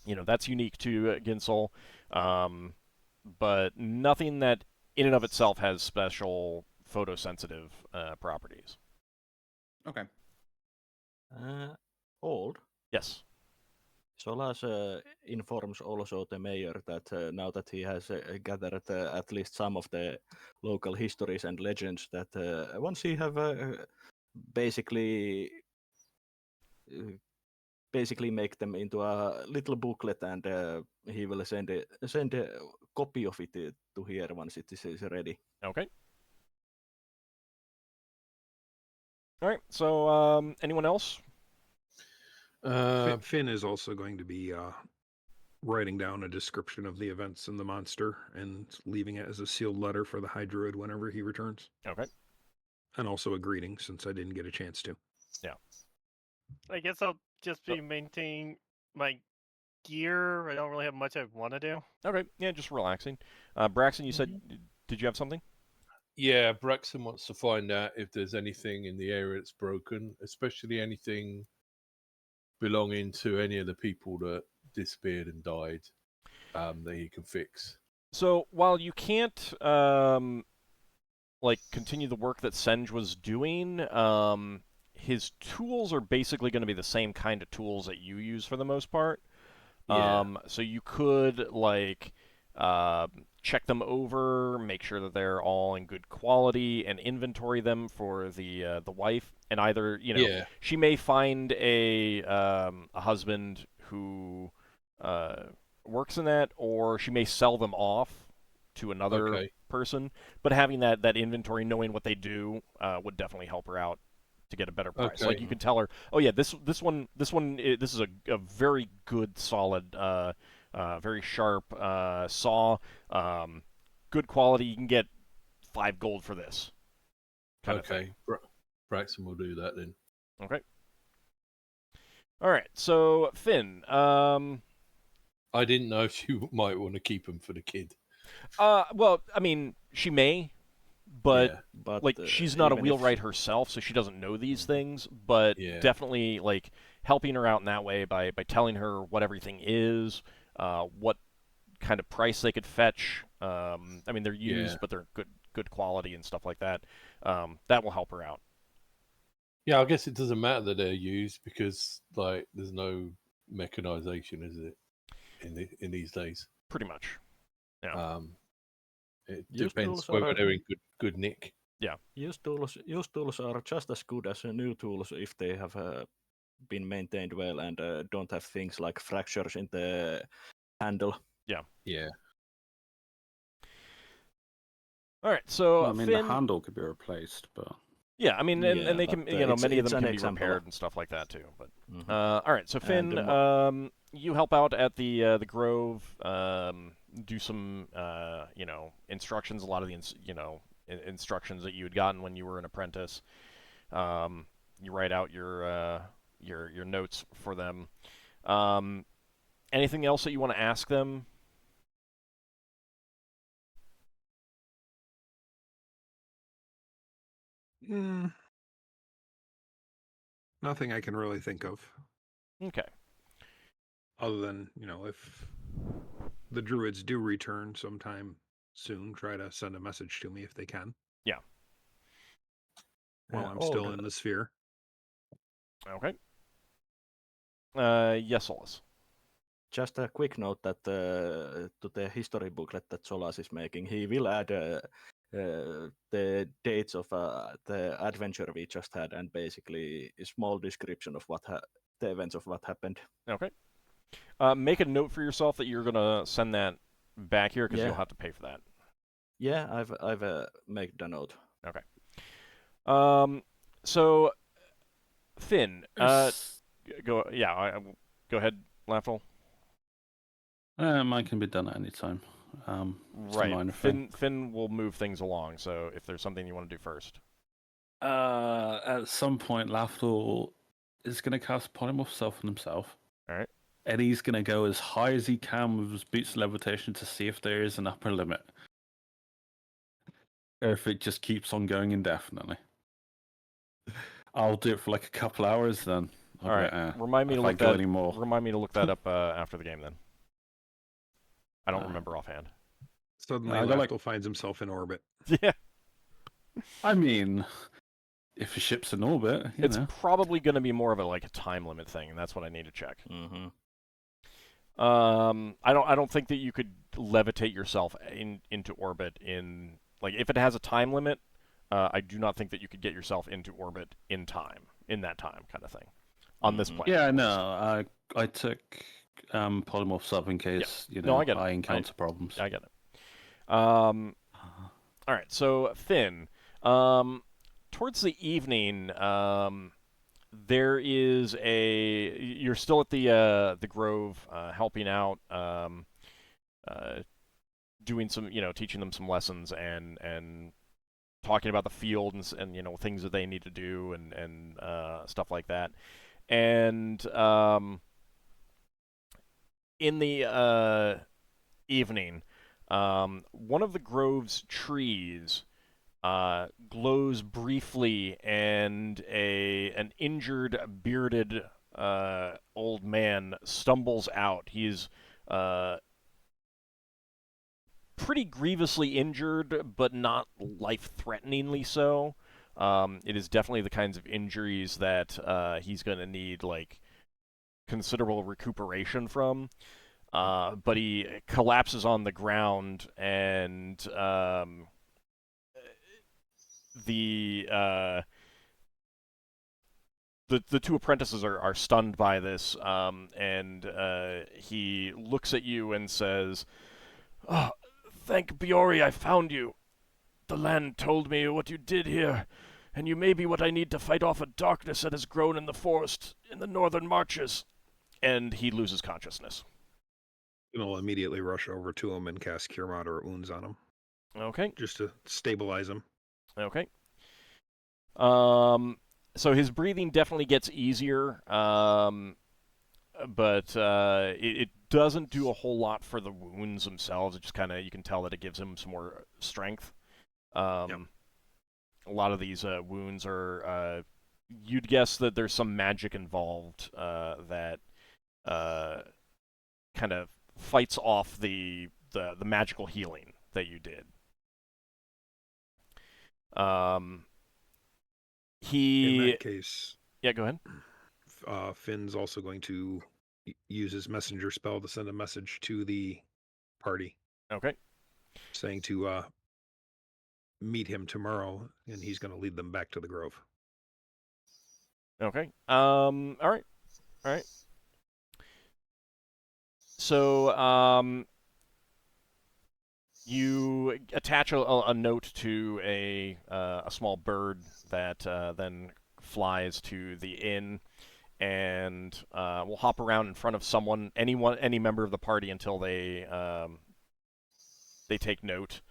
that's unique to Ginsel. But nothing that in and of itself has special photosensitive properties. Okay. Old. Yes. Solas informs also the mayor that now that he has gathered at least some of the local histories and legends, that once he have basically make them into a little booklet, and he will send a copy of it to here once it is ready. Okay. All right. So, anyone else? Finn is also going to be writing down a description of the events and the monster and leaving it as a sealed letter for the High Druid whenever he returns. Okay. And also a greeting, since I didn't get a chance to. Yeah. I guess I'll just be maintaining my gear. I don't really have much I want to do. Okay. Yeah, just relaxing. Braxon, you said, did you have something? Yeah, Braxon wants to find out if there's anything in the area that's broken, especially anything belonging to any of the people that disappeared and died, that he can fix. So while you can't continue the work that Senj was doing, his tools are basically going to be the same kind of tools that you use for the most part. Yeah. So you could check them over, make sure that they're all in good quality, and inventory them for the wife. And either she may find a husband who works in that, or she may sell them off to another person. But having that inventory, knowing what they do, would definitely help her out to get a better price. Okay. Like you can tell her, oh yeah, this one, this is a very good, solid, very sharp saw, good quality. You can get 5 gold for this. Okay, Braxon will do that then. Okay. All right. So Finn, I didn't know if you might want to keep him for the kid. well, I mean, she may. But but she's not a wheelwright herself, so she doesn't know these things. But definitely, helping her out in that way by telling her what everything is, what kind of price they could fetch. I mean, they're used, but they're good quality and stuff like that. That will help her out. Yeah, I guess it doesn't matter that they're used because there's no mechanization, is it, in these days? Pretty much. Yeah. It depends whether they're in good nick. Yeah. Used tools are just as good as new tools if they have been maintained well and don't have things like fractures in the handle. Yeah. Yeah. All right. So I mean, Finn, the handle could be replaced, but yeah, I mean, and they can, many of them can be example. repaired and stuff like that too. But all right, so Finn, you help out at the Grove, do some instructions. A lot of the instructions that you had gotten when you were an apprentice. You write out your notes for them. Anything else that you want to ask them? Nothing I can really think of. Okay. Other than, if the druids do return sometime soon, try to send a message to me if they can. Yeah. While I'm still in the sphere. Okay. Yes, Solas. Just a quick note that to the history booklet that Solas is making, he will add the dates of the adventure we just had and basically a small description of the events of what happened. Okay. Make a note for yourself that you're going to send that back here because you'll have to pay for that. Yeah, I've made the note. Okay. So Finn, go. Yeah, go ahead, Lafdul. Mine can be done at any time. It's a Right. minor thing. Finn will move things along. So if there's something you want to do first. At some point, Lafdul is going to cast Polymorph Self on himself. All right. And he's going to go as high as he can with his boots of levitation to see if there is an upper limit. Or if it just keeps on going indefinitely. I'll do it for like a couple hours then. All right. Remind me to look that up after the game then. I don't remember offhand. Suddenly, Lafdul finds himself in orbit. Yeah. I mean, if a ship's in orbit, it's probably going to be more of a time limit thing, and that's what I need to check. Mm-hmm. I don't think that you could levitate yourself into orbit in if it has a time limit. I do not think that you could get yourself into orbit in that time kind of thing, on this planet. Yeah, no, I took Polymorph Sub in case I encounter problems. I get it. All right, so Finn, towards the evening, there is you're still at the Grove, helping out, doing some, teaching them some lessons and talking about the field and things that they need to do and stuff like that. And in the evening, one of the Grove's trees glows briefly, and an injured, bearded old man stumbles out. He's pretty grievously injured, but not life-threateningly so. It is definitely the kinds of injuries that he's going to need considerable recuperation from. But he collapses on the ground, and the two apprentices are stunned by this, and he looks at you and says, "Oh, thank Biori I found you. The land told me what you did here, and you may be what I need to fight off a darkness that has grown in the forest in the northern marches." And he loses consciousness. And I'll immediately rush over to him and cast Cure Moderate Wounds on him. Okay. Just to stabilize him. Okay. So his breathing definitely gets easier, but it doesn't do a whole lot for the wounds themselves. It just you can tell that it gives him some more strength. Yep. A lot of these wounds are, you'd guess that there's some magic involved that kind of fights off the magical healing that you did. In that case, yeah, go ahead. Finn's also going to use his messenger spell to send a message to the party. Okay. Saying to meet him tomorrow, and he's going to lead them back to the Grove. Okay. All right. So, you attach a note to a small bird that then flies to the inn, and will hop around in front of any member of the party until they take note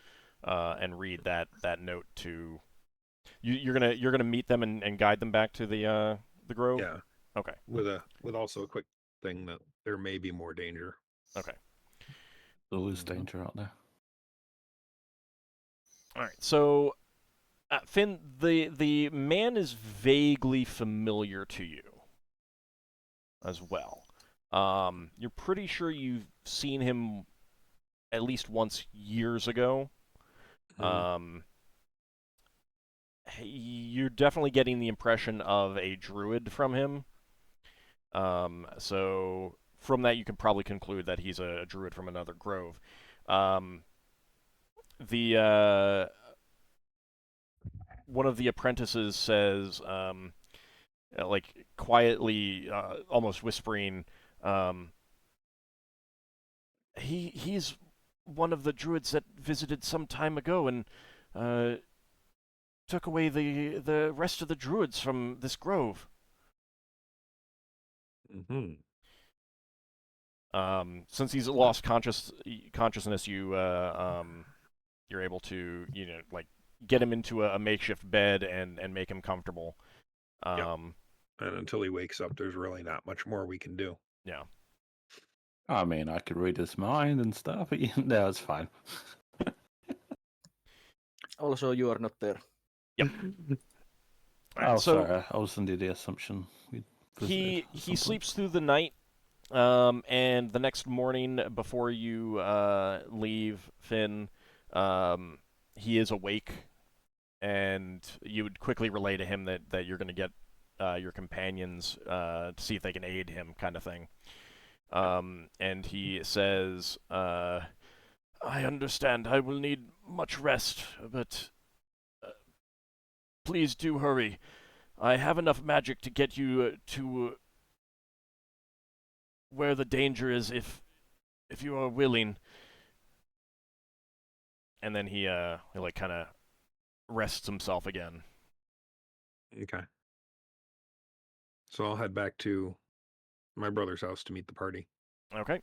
and read that note to you. You're gonna meet them and guide them back to the Grove. Yeah. Okay. With also a quick thing that there may be more danger. Okay. There is danger out there. All right. So, Finn, the man is vaguely familiar to you as well. You're pretty sure you've seen him at least once years ago. You're definitely getting the impression of a druid from him. So from that, you can probably conclude that he's a druid from another grove. One of the apprentices says, quietly, almost whispering, he's one of the druids that visited some time ago and took away the rest of the druids from this grove. Mm-hmm. Since he's lost consciousness, you're able to, like, get him into a makeshift bed and make him comfortable. And until he wakes up, there's really not much more we can do. Yeah. I mean, I could read his mind and stuff. No, it's fine. Also, you are not there. Yep. Right, so sorry, I was under the assumption he sleeps through the night, and the next morning before you leave, Finn, he is awake, and you would quickly relay to him that you're going to get your companions to see if they can aid him, kind of thing. And he says, I understand I will need much rest, but please do hurry. I have enough magic to get you to where the danger is if you are willing. And then he like kind of rests himself again. Okay. So I'll head back to my brother's house to meet the party. Okay.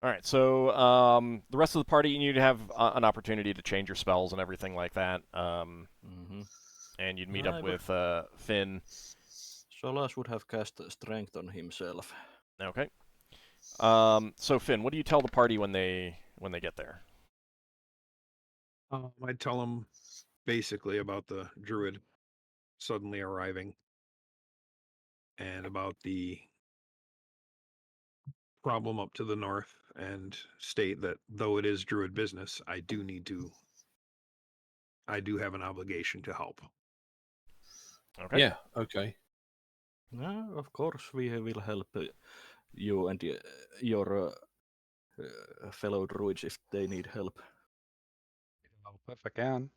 All right, so the rest of the party, you need to have an opportunity to change your spells and everything like that. And you'd meet up with Finn. Solas would have cast strength on himself. Okay. So Finn, what do you tell the party when they get there? I'd tell them basically about the druid suddenly arriving and about the problem up to the north, and state that though it is druid business, I do have an obligation to help. Okay. Yeah, okay. Of course, we will help you and your fellow druids if they need help. Help if I can.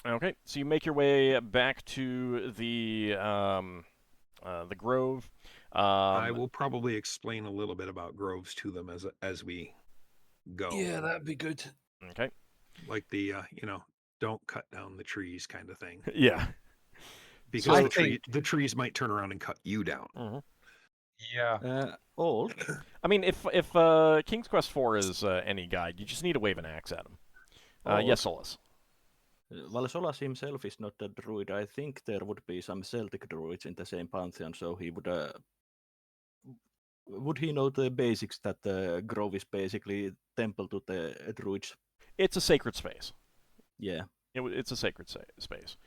Okay, so you make your way back to the grove. I will probably explain a little bit about groves to them as we go. Yeah, that'd be good. Okay. Like the don't cut down the trees kind of thing. Yeah. Because the trees might turn around and cut you down. Mm-hmm. Yeah. Old. I mean, if King's Quest IV is any guide, you just need to wave an axe at him. Yes, Solas. Well, Solas himself is not a druid. I think there would be some Celtic druids in the same pantheon, so he would he know the basics that the grove is basically temple to the druids? It's a sacred space. Yeah. It's a sacred space.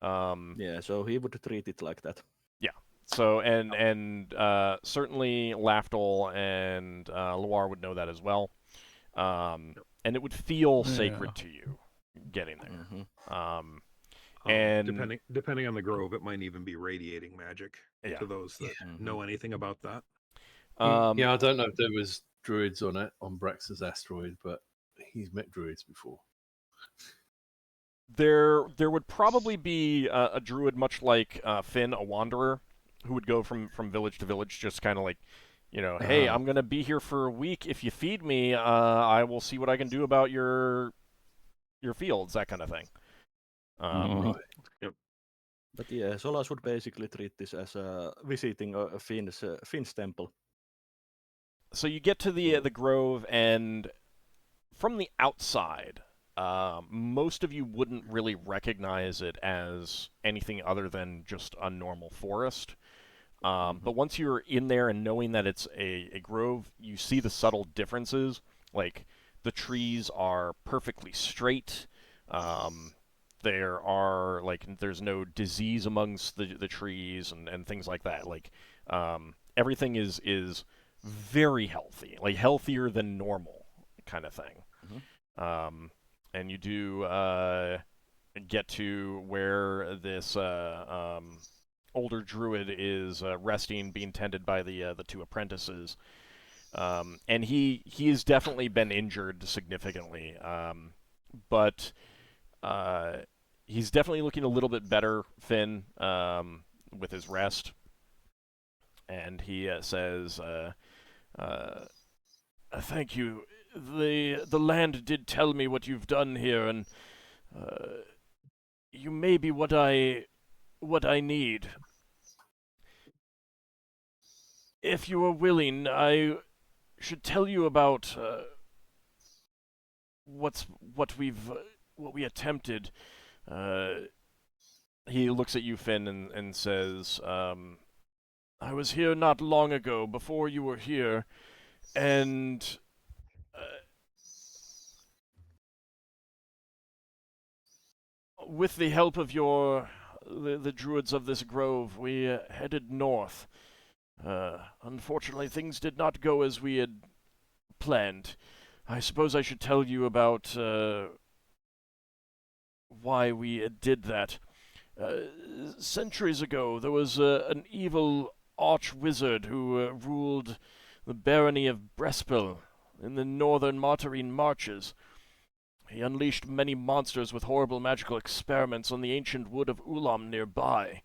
Yeah, so he would treat it like that. Yeah. So and certainly Lafdul and Loire would know that as well. And it would feel sacred to you getting there. Mm-hmm. And depending on the grove, it might even be radiating magic to those that know anything about that. Yeah, I don't know if there was druids on Braxon's asteroid, but he's met druids before. There would probably be a druid much like Finn, a wanderer, who would go from village to village, just kind of like, hey, I'm going to be here for a week. If you feed me, I will see what I can do about your fields, that kind of thing. Right. Yep. But yeah, Solas would basically treat this as visiting a Finn's temple. So you get to the grove, and from the outside, most of you wouldn't really recognize it as anything other than just a normal forest. But once you're in there and knowing that it's a grove, you see the subtle differences. Like, the trees are perfectly straight. There's no disease amongst the trees and things like that. Like, everything is very healthy, like healthier than normal kind of thing. Mm-hmm. And you do get to where this older druid is resting, being tended by the two apprentices. And he has definitely been injured significantly, but he's definitely looking a little bit better, Finn, with his rest. And he says, Thank you. The land did tell me what you've done here, and you may be what I need. If you are willing, I should tell you about what we attempted. He looks at you, Finn, and says, I was here not long ago, before you were here, and with the help of the druids of this grove, we headed north. Unfortunately, things did not go as we had planned. I suppose I should tell you about why we did that. Centuries ago, there was an evil arch-wizard who ruled the barony of Brespil in the northern Martarine marches. He unleashed many monsters with horrible magical experiments on the ancient wood of Ulam nearby.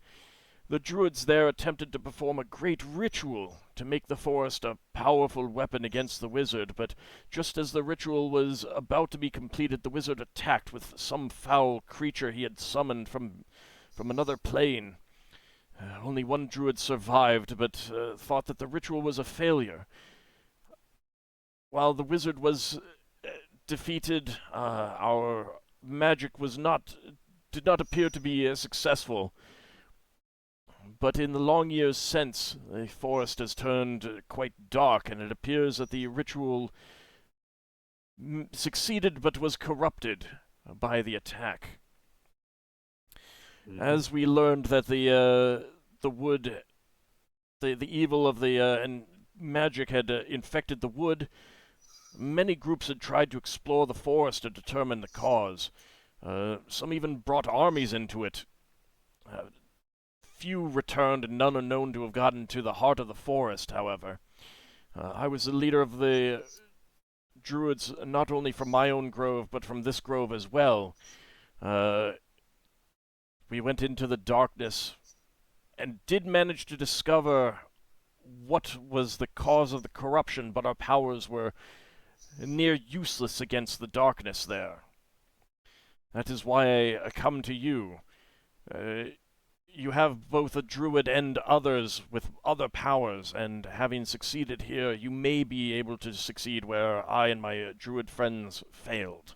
The druids there attempted to perform a great ritual to make the forest a powerful weapon against the wizard, but just as the ritual was about to be completed, the wizard attacked with some foul creature he had summoned from another plane. Only one druid survived, but thought that the ritual was a failure. While the wizard was defeated, our magic did not appear to be successful. But in the long years since, the forest has turned quite dark, and it appears that the ritual succeeded but was corrupted by the attack. As we learned that the wood, the evil of the magic had infected the wood, many groups had tried to explore the forest to determine the cause. Some even brought armies into it. Few returned, and none are known to have gotten to the heart of the forest, however. I was the leader of the druids, not only from my own grove, but from this grove as well. We went into the darkness and did manage to discover what was the cause of the corruption, but our powers were near useless against the darkness there. That is why I come to you. You have both a druid and others with other powers, and having succeeded here, you may be able to succeed where I and my druid friends failed.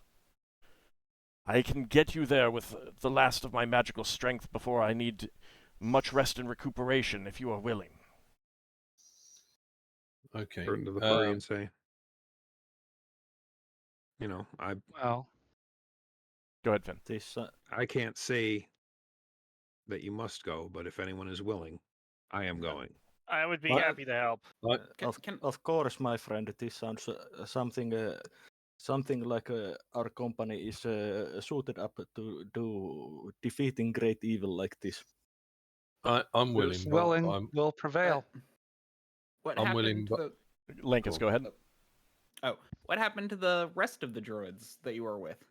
I can get you there with the last of my magical strength before I need much rest and recuperation, if you are willing. Okay. Turn to the party and say, Well, Go ahead, Finn. This, I can't say that you must go, but if anyone is willing, I am going. I would be Well, happy to help. of course, my friend, this sounds something like our company is suited up to do defeating great evil like this. I'm willing. who's but willing will prevail. What I'm happened willing, to but- the... Lankas, go ahead. Oh, what happened to the rest of the druids that you were with?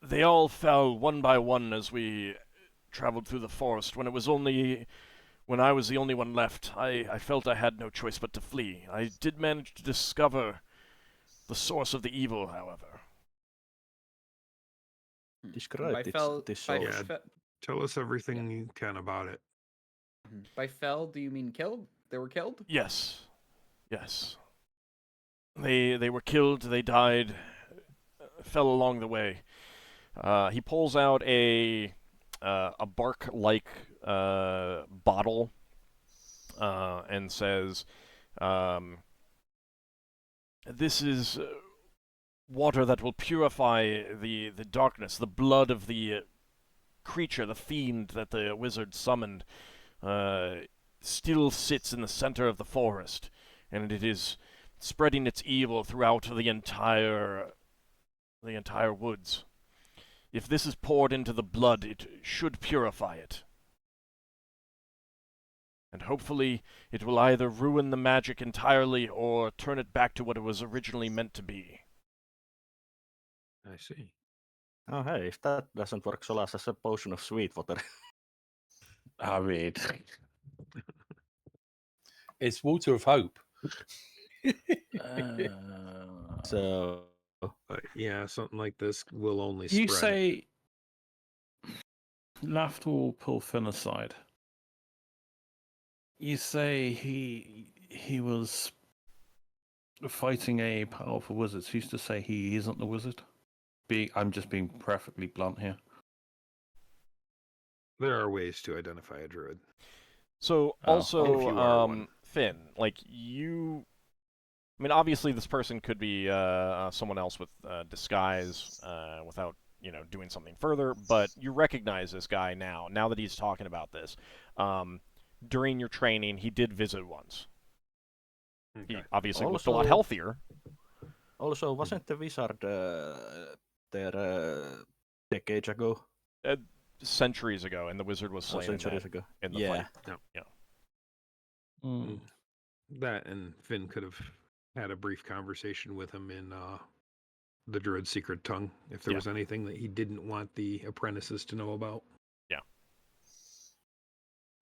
They all fell one by one as we traveled through the forest. When I was the only one left, I felt I had no choice but to flee. I did manage to discover the source of the evil, however. Describe this source. Yeah. Tell us everything you can about it. By fell, do you mean killed? They were killed? Yes. They were killed, they died, fell along the way. He pulls out a bark-like bottle and says, this is water that will purify the darkness. The blood of the creature, the fiend that the wizard summoned, still sits in the center of the forest, and it is spreading its evil throughout the entire woods. If this is poured into the blood, it should purify it. And hopefully it will either ruin the magic entirely or turn it back to what it was originally meant to be. I see. Oh, hey, if that doesn't work, Solas has a potion of sweet water. I mean, It's water of hope. So Yeah, something like this will only You spread. say Lafdul will pull Finn aside. You say he was fighting a powerful wizard. Who's to say he isn't the wizard? I'm just being perfectly blunt here. There are ways to identify a druid. So Oh, also, if you are one. Finn, like you, I mean, obviously this person could be someone else with disguise without doing something further, but you recognize this guy now that he's talking about this. During your training, he did visit once. Okay. He obviously looked a Also- lot healthier. also, wasn't the wizard there decades ago? Centuries ago, and the wizard was slain in Centuries that, ago. in the Yeah. fight. Mm. That and Finn could have had a brief conversation with him in the druid's secret tongue if there Yeah. was anything that he didn't want the apprentices to know about.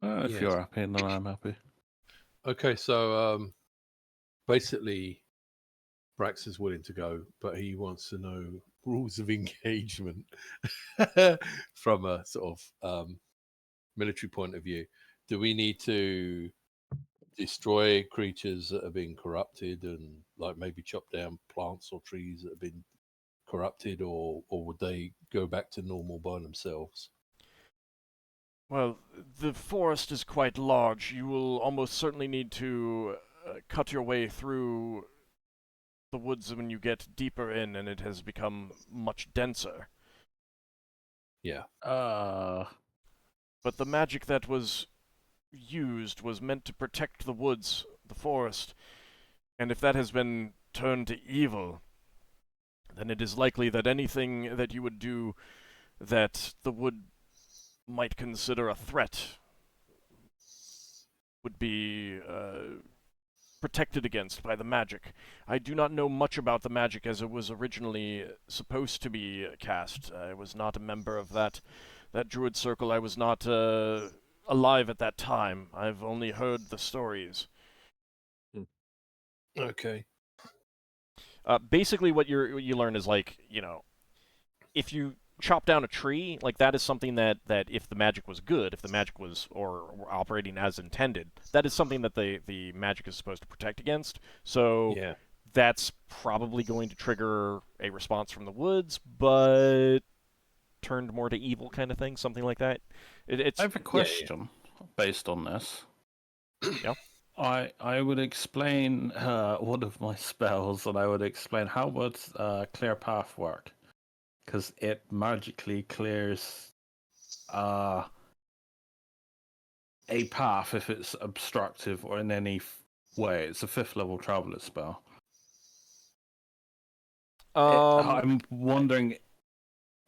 If Yes. you're happy, then I'm happy. Okay, so basically, Brax is willing to go, but he wants to know rules of engagement from a sort of military point of view. Do we need to destroy creatures that have been corrupted and like maybe chop down plants or trees that have been corrupted, or would they go back to normal by themselves? Well, the forest is quite large. You will almost certainly need to cut your way through the woods when you get deeper in, and it has become much denser. Yeah. But the magic that was used was meant to protect the woods, the forest, and if that has been turned to evil, then it is likely that anything that you would do that the wood might consider a threat would be protected against by the magic. I do not know much about the magic as it was originally supposed to be cast. I was not a member of that druid circle. I was not alive at that time. I've only heard the stories. Okay. Basically, what you learn is like, if you chop down a tree, like that is something that if the magic was good, if the magic was or operating as intended, that is something that the magic is supposed to protect against. So Yeah. that's probably going to trigger a response from the woods, but turned more to evil kind of thing, something like that. It's I have a question based on this. Yeah. I would explain one of my spells, and I would explain how would Clear Path work, because it magically clears a path if it's obstructive or in any way. It's a 5th level traveler spell. I'm wondering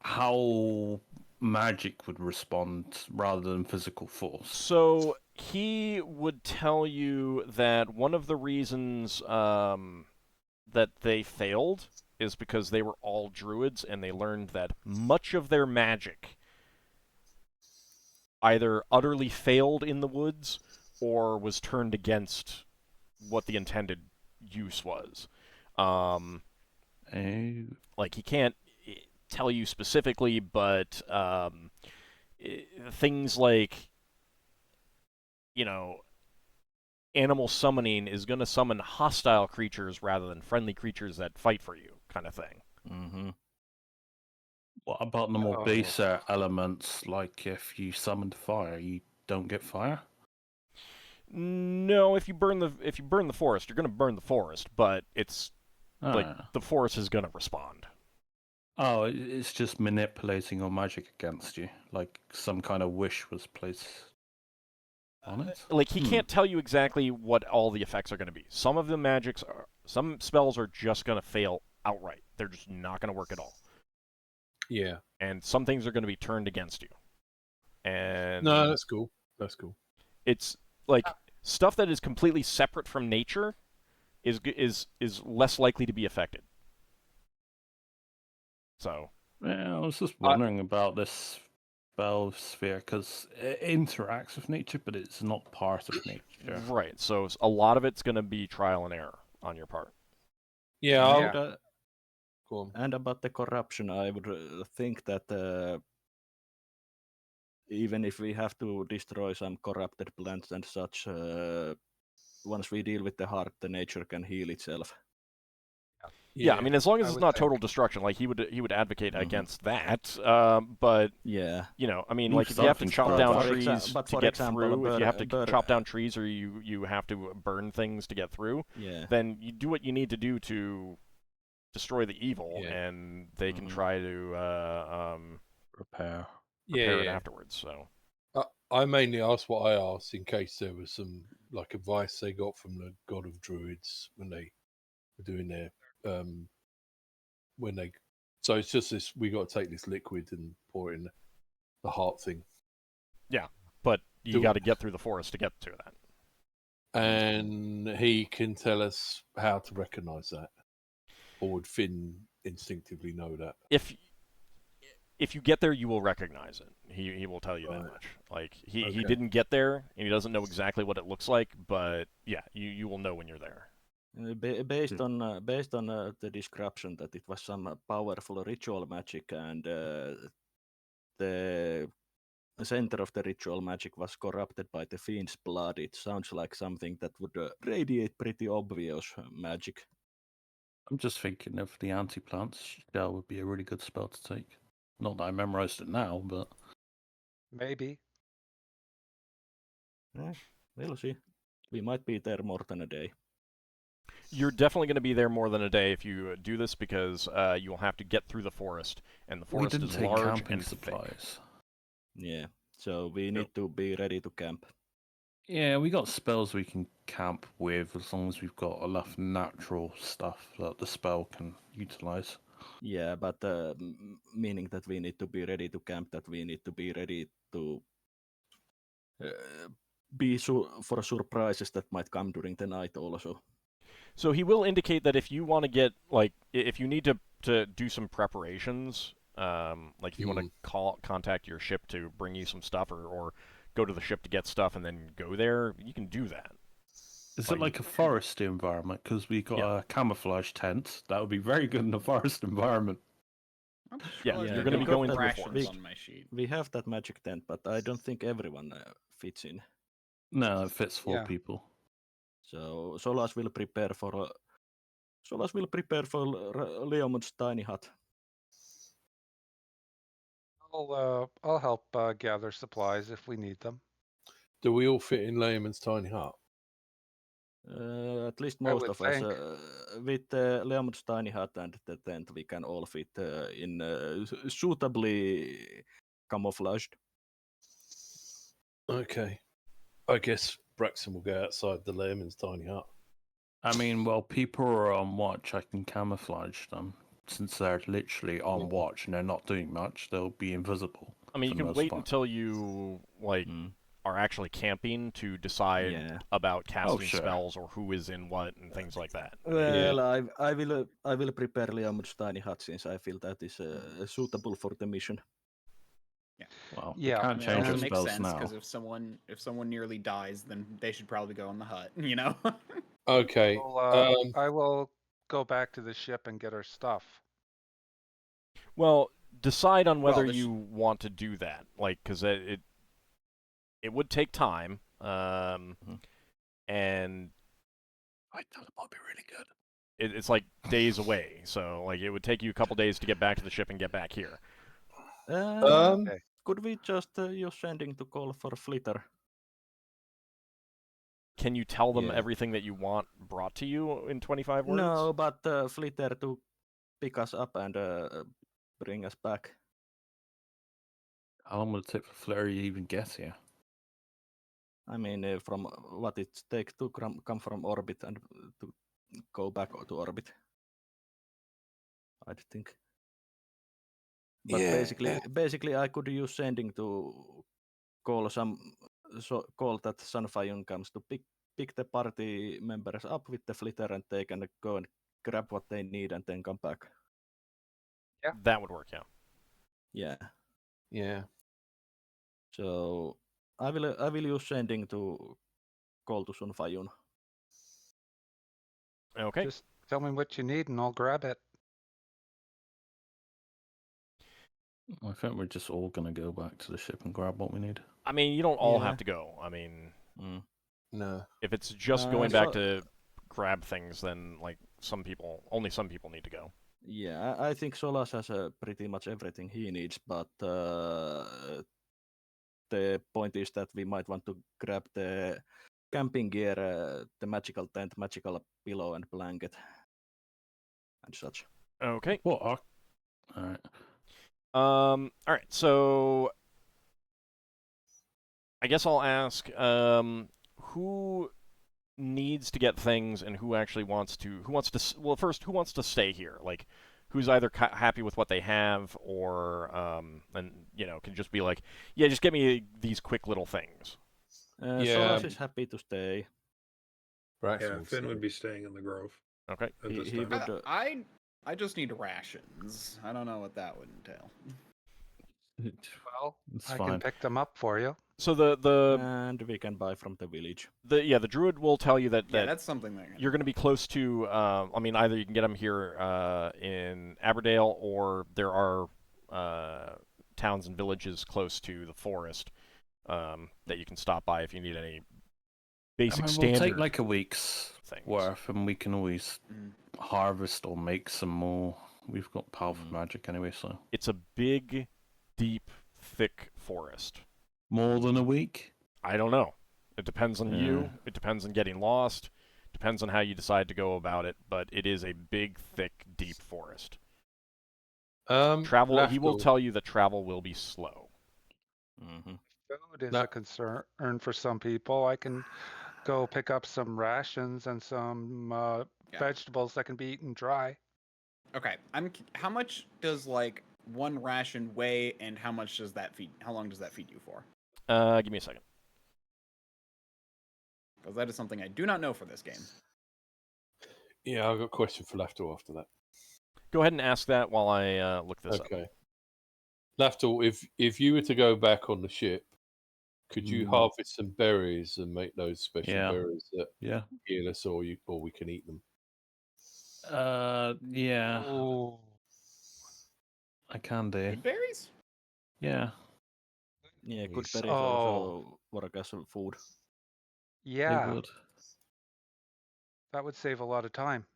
how magic would respond rather than physical force. So he would tell you that one of the reasons that they failed is because they were all druids, and they learned that much of their magic either utterly failed in the woods or was turned against what the intended use was. Like, he can't tell you specifically, but things like, animal summoning is going to summon hostile creatures rather than friendly creatures that fight for you, kind of thing. Mm-hmm. What about the more baser elements, like if you summoned fire, you don't get fire? No, if you burn the forest, you're going to burn the forest, but it's like the forest is going to respond. Oh, it's just manipulating your magic against you, like some kind of wish was placed on it. Like, he can't tell you exactly what all the effects are going to be. Some of the some spells are just going to fail outright. They're just not going to work at all. Yeah. And some things are going to be turned against you. And no, that's cool. That's cool. It's like stuff that is completely separate from nature is less likely to be affected. So, yeah, I was just wondering about this spell sphere because it interacts with nature, but it's not part of nature. Right. So a lot of it's going to be trial and error on your part. Yeah. Yeah. Go on. And about the corruption, I would think that even if we have to destroy some corrupted plants and such, once we deal with the heart, the nature can heal itself. Yeah, I mean, as long as I it's would not think. total destruction, like he would advocate Mhm. against that. But Yeah. you know, I mean, Leave like if you have to something chop for down that. trees But to for get example, through, if you have to bird- chop down trees or you have to burn things to get through, Yeah. then you do what you need to do to destroy the evil, Yeah. and they can Mhm. try to Repair. repair it Yeah. afterwards. So I mainly asked what I asked in case there was some like advice they got from the god of druids when they were doing their when they. So it's just this: we got to take this liquid and pour it in the heart thing, but you Do- got to get through the forest to get to that. and he can tell us how to recognise that, or would Finn instinctively know that? If you get there, you will recognize it. He will tell you that Right. much. Like he Okay. didn't get there, and he doesn't know exactly what it looks like, but yeah, you will know when you're there. Based on the description that it was some powerful ritual magic, and the center of the ritual magic was corrupted by the fiend's blood, it sounds like something that would radiate pretty obvious magic. I'm just thinking of the anti-plants shell would be a really good spell to take. Not that I memorized it now, but Maybe. We'll see. We might be there more than a day. You're definitely going to be there more than a day if you do this, because you will have to get through the forest, and the we forest didn't is take large camping and thick. supplies. Yeah, so we need to be ready to camp. Yeah, we got spells we can camp with as long as we've got enough natural stuff that the spell can utilize. Yeah, but meaning that we need to be ready to camp, that we need to be ready to be for surprises that might come during the night also. So he will indicate that if you want to get, like, if you need to do some preparations, like if you want to contact your ship to bring you some stuff, or go to the ship to get stuff and then go there, you can do that. Is it like a forest environment? Because we got a camouflage tent. That would be very good in a forest environment. I'm sure Yeah, I've you're got gonna be going through the rations forest. on my sheet. We have that magic tent, but I don't think everyone fits in. No, it fits 4 Yeah. people. So Solas will prepare for Leomund's tiny hut. I'll help gather supplies if we need them. Do we all fit in Layman's tiny hut? At least I most would of us. think. With Leomund's tiny hut and the tent, we can all fit in suitably camouflaged. Okay. I guess Braxon will go outside the Layman's tiny hut. I mean, while people are on watch, I can camouflage them. Since they're literally on watch and they're not doing much, they'll be invisible. I mean, you for the can most wait part. until you are actually camping to decide about casting sure. spells or who is in what and things like that. Well, I will prepare Leomund's tiny hut since I feel that is suitable for the mission. Yeah. Well, Yeah, we can't I mean, it change also our makes spells sense now. because if someone nearly dies, then they should probably go in the hut. You know. Okay. I will go back to the ship and get our stuff. Well, decide on whether Well, you want to do that, like, because it would take time, and I thought it might be really good. it's like days away. So, like, it would take you a couple days to get back to the ship and get back here. Could we just use sending to call for Flitter? Can you tell them everything that you want brought to you in 25 words? No, but Flitter to pick us up and bring us back. How long will it take for Flurry to even get here? I mean, from what it takes to come from orbit and to go back to orbit. I think. But basically, I could use sending to call call that Sunfire comes to pick the party members up with the Flitter, and they can go and grab what they need and then come back. Yeah, that would work. Yeah. Yeah. Yeah. So I will use sending to call to Sun Fayun. Okay. Just tell me what you need and I'll grab it. I think we're just all gonna go back to the ship and grab what we need. I mean, you don't all Yeah. have to go. I mean, No. if it's just Uh, going back so- to grab things, then like only some people need to go. Yeah, I think Solas has pretty much everything he needs, but the point is that we might want to grab the camping gear, the magical tent, magical pillow and blanket, and such. Okay. What? All right. All right. So I guess I'll ask who needs to get things and who actually wants to. Well, first, who wants to stay here? Like, who's either happy with what they have or and can just be like, yeah, just get me these quick little things. Yeah. Solas is happy to stay. Braxon Yeah, would Finn say. would be staying in the grove. Okay. At this He time. would. I just need rations. I don't know what that would entail. Well, It's I fine. can pick them up for you. So the And we can buy from the village. the druid will tell you that Yeah, that's something that you're going to be close to. I mean, either you can get them here in Aberdale, or there are towns and villages close to the forest that you can stop by if you need any basic We'll standard take like a week's things. worth, and we can always Mm. harvest or make some more. We've got powerful magic anyway, so It's a big, deep, thick forest. more than a week. I don't know. It depends on you. Yeah. It depends on getting lost. Depends on how you decide to go about it. But it is a big, thick, deep forest. Travel. He will Lafdul, tell you that travel will be slow. Mm-hmm. Food is No. a concern for some people. I can go pick up some rations and some Yeah. vegetables that can be eaten dry. Okay, how much does like one ration weigh, and how much does that feed? How long does that feed you for? Give me a second. Because that is something I do not know for this game. Yeah, I've got a question for Lafdul after that. Go ahead and ask that while I look this up. Okay. Lafdul, if you were to go back on the ship, could you harvest some berries and make those special Yeah. berries that Yeah. heal us, or we can eat them? Yeah. Oh, I can do. Good berries? Yeah. Yeah, good Yes. berries also work as food. It yeah, would. that would save a lot of time.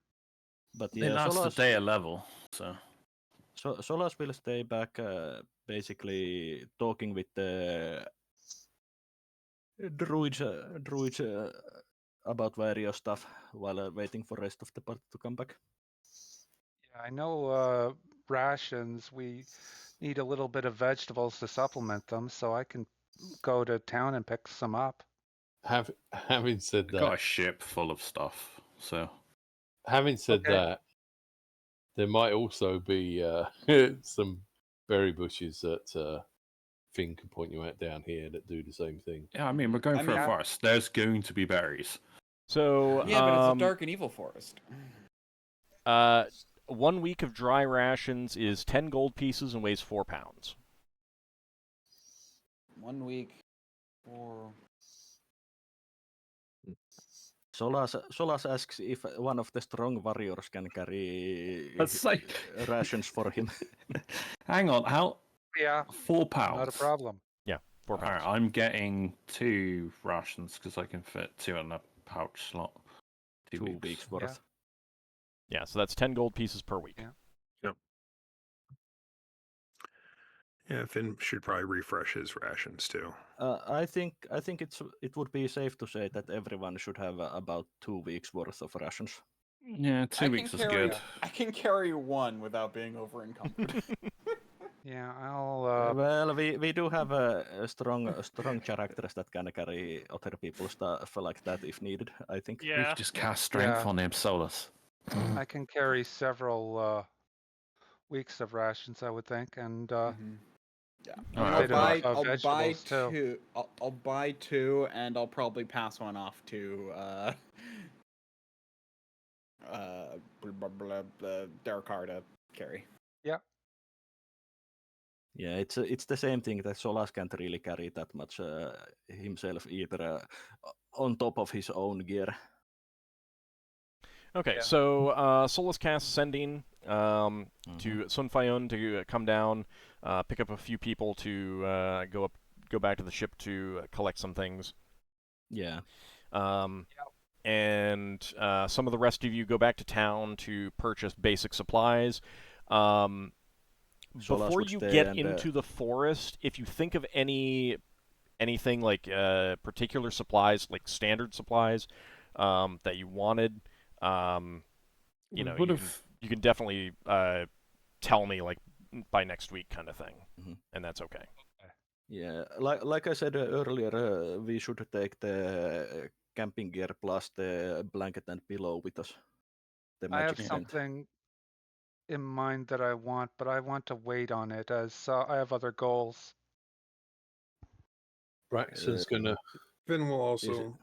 But They yeah, last a Solas, day a level, so. Solas will stay back, basically talking with the druids about various stuff while waiting for rest of the party to come back. Yeah, I know rations, we need a little bit of vegetables to supplement them, so I can go to town and pick some up. Having said I got a that, ship full of stuff, so. having said Okay. that, there might also be some berry bushes that Finn can point you out down here that do the same thing. Yeah, I mean, we're going I for mean, a forest. There's going to be berries. So Yeah, but it's a dark and evil forest. 1 week of dry rations is 10 gold pieces and weighs 4 pounds. 1 week for... Solas asks if one of the strong warriors can carry That's like rations for him. Hang on, how? Yeah, 4 pounds. not a problem. Yeah, 4 All right, pounds. I'm getting 2 rations because I can fit 2 in a pouch slot. 2 weeks worth. Yeah, so that's 10 gold pieces per week. Yeah. Yeah, Finn should probably refresh his rations too. I think it would be safe to say that everyone should have about 2 weeks worth of rations. Yeah, 2 weeks is good. I can carry 1 without being over encumbered. Yeah, I'll Well, we do have strong characters that can carry other people's stuff like that if needed, I think. We Yeah. should just cast strength Yeah. on him, Solas. I can carry several weeks of rations, I would think, and Yeah, All I mean, right, I'll buy vegetables, too. 2. I'll buy 2, and I'll probably pass 1 off to Darrakar to carry. Yeah, it's the same thing that Solas can't really carry that much himself either on top of his own gear. Okay, Yeah. so Solas casts Sending to Sun Fayon to come down, pick up a few people to go back to the ship to collect some things. Yeah. And some of the rest of you go back to town to purchase basic supplies. Before you get into the forest, if you think of anything like particular supplies, like standard supplies that you wanted, you know, you can definitely tell me like by next week, kind of thing, and that's okay. Yeah, like I said earlier, we should take the camping gear plus the blanket and pillow with us. The I have magic tent. something in mind that I want, but I want to wait on it as I have other goals. Braxton's gonna. Finn will also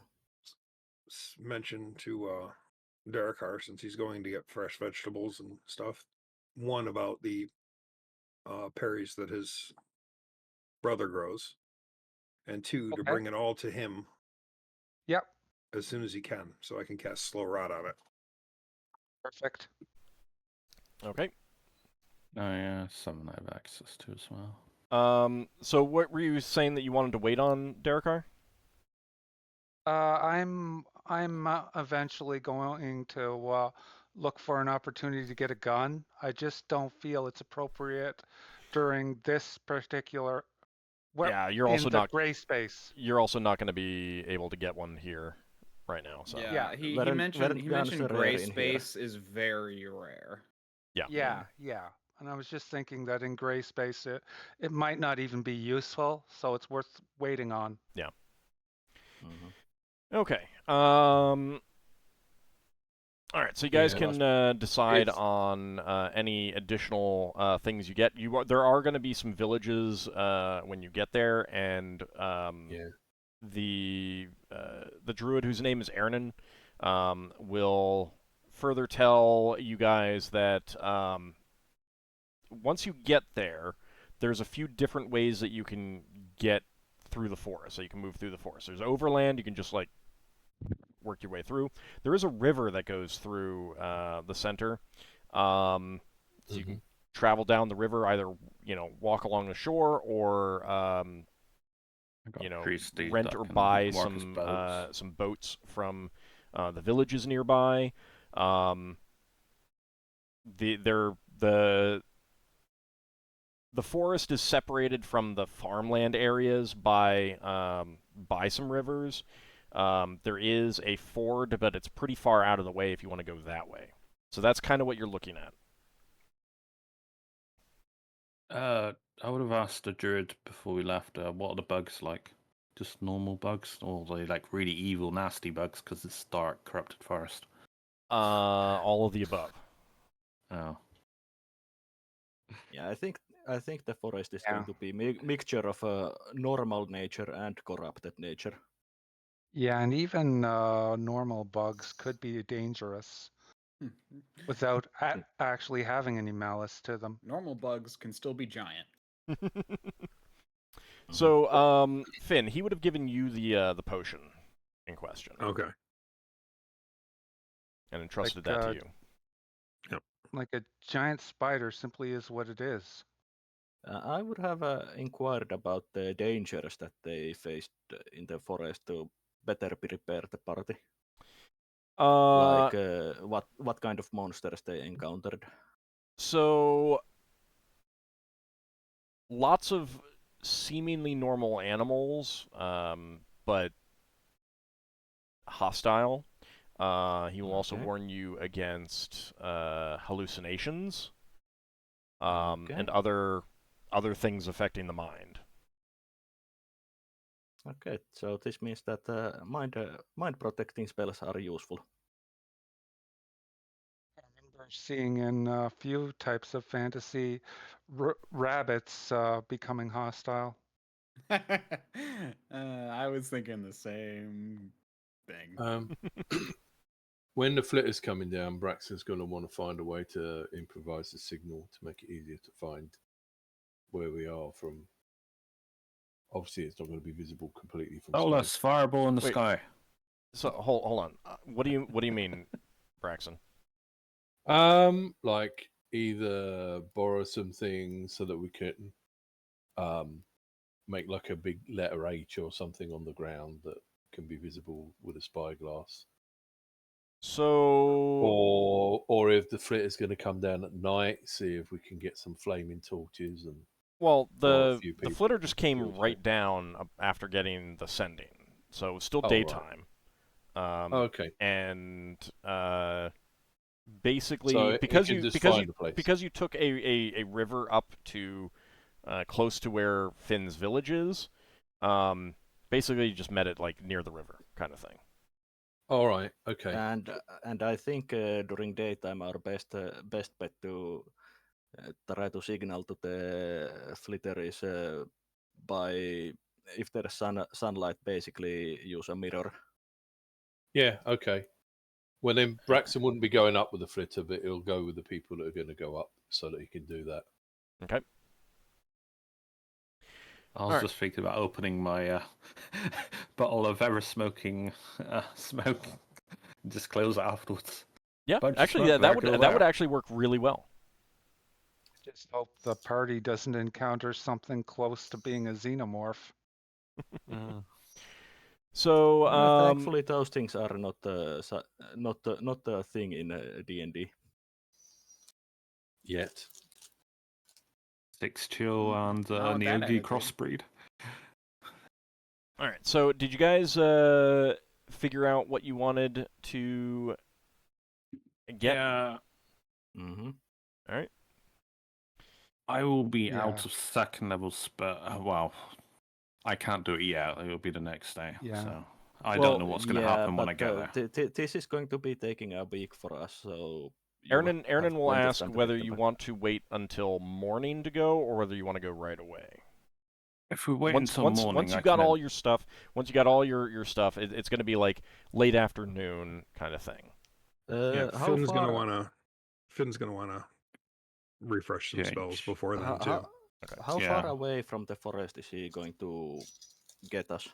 mention to Darrakar, since he's going to get fresh vegetables and stuff, one about the berries that his brother grows, and two, to bring it all to him. Yep. As soon as he can, so I can cast Slow Rot on it. Perfect. Okay. Oh yeah, some I have access to as well. So what were you saying that you wanted to wait on, Darrakar? I'm eventually going to look for an opportunity to get a gun. I just don't feel it's appropriate during this particular. Yeah, you're also not gray space. You're also not going to be able to get one here right now. So Yeah, he mentioned gray space is very rare. Yeah. Yeah. And I was just thinking that in gray space, it might not even be useful, so it's worth waiting on. Yeah. Okay. All right. So you guys can decide on any additional things you get. There are going to be some villages when you get there, and the druid, whose name is Ernan, will further tell you guys that once you get there, there's a few different ways that you can get through the forest. So you can move through the forest. There's overland. You can just like work your way through. There is a river that goes through the center. So you can travel down the river, either walk along the shore or rent or buy some boats from the villages nearby. The forest is separated from the farmland areas by some rivers. There is a ford, but it's pretty far out of the way if you want to go that way. So that's kind of what you're looking at. I would have asked the druid before we left, what are the bugs like? Just normal bugs? Or are they like really evil, nasty bugs because it's dark, corrupted forest? All of the above. Oh. Yeah, I think the forest is going to be mixture of normal nature and corrupted nature. Yeah, and even normal bugs could be dangerous without actually having any malice to them. Normal bugs can still be giant. So, Finn, he would have given you the potion in question. Okay. And entrusted that to you. Yep. Like a giant spider simply is what it is. I would have inquired about the dangers that they faced in the forest to better prepare the party. Like what kind of monsters they encountered. So, lots of seemingly normal animals, but hostile. He will also warn you against hallucinations and other things affecting the mind. Okay, so this means that mind protecting spells are useful. I remember seeing in a few types of fantasy rabbits becoming hostile. I was thinking the same thing. When the flitter's coming down, Braxton's going to want to find a way to improvise the signal to make it easier to find where we are from. Obviously, it's not going to be visible completely from Solas, space. fireball in the Wait. sky. So hold on. What do you mean, Braxon? Like either borrow some things so that we can make like a big letter H or something on the ground that can be visible with a spyglass. So, or if the flit is going to come down at night, see if we can get some flaming torches and. well, Or a the few the people flitter can just came kill right too. down after getting the sending, so it was still Oh, right. daytime. Okay. And basically, So because you you can just because find you the place. because you took a river up to close to where Finn's village is, basically you just met it like near the river, kind of thing. All right. Okay. And I think during daytime our best bet to try to signal to the flitter is by if there's sunlight, basically use a mirror. Yeah. Okay. Well, then Braxon wouldn't be going up with the flitter, but he'll go with the people that are going to go up so that he can do that. Okay. I was just thinking about opening my bottle of ever smoking smoke. Just close it afterwards. Yeah, Bunch of actually, smoke that there, would actually work really well. Just hope the party doesn't encounter something close to being a xenomorph. So, thankfully, those things are not a thing in D&D. Yet. 6 chill and Not that Neogi attitude. crossbreed. all right. So, did you guys figure out what you wanted to get? Yeah. Mm-hmm. All right. I will be Yeah. out of second level spell. Well, I can't do it yet. It'll be the next day. Yeah. So I don't know what's going to happen when I get there. This is going to be taking a week for us, so. Aaron will ask whether you want to wait until morning to go or whether you want to go right away. If we wait until morning, once you got all your stuff, stuff, it's going to be like late afternoon kind of thing. Yeah, Finn's gonna wanna refresh some spells before then too. How far away from the forest is he going to get us?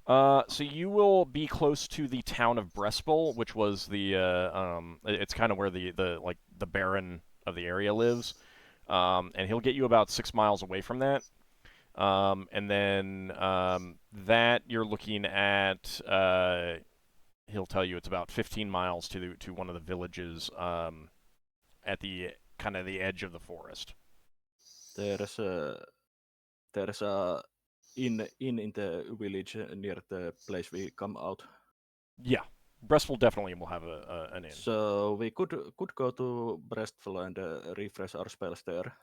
So you will be close to the town of Brespol, which was the it's kind of where the baron of the area lives, and he'll get you about 6 miles away from that, and then that you're looking at. He'll tell you it's about 15 miles to one of the villages at the kind of the edge of the forest. There's a inn in the village near the place we come out. Yeah, Brestful definitely will have an inn. So we could go to Brestful and refresh our spells there.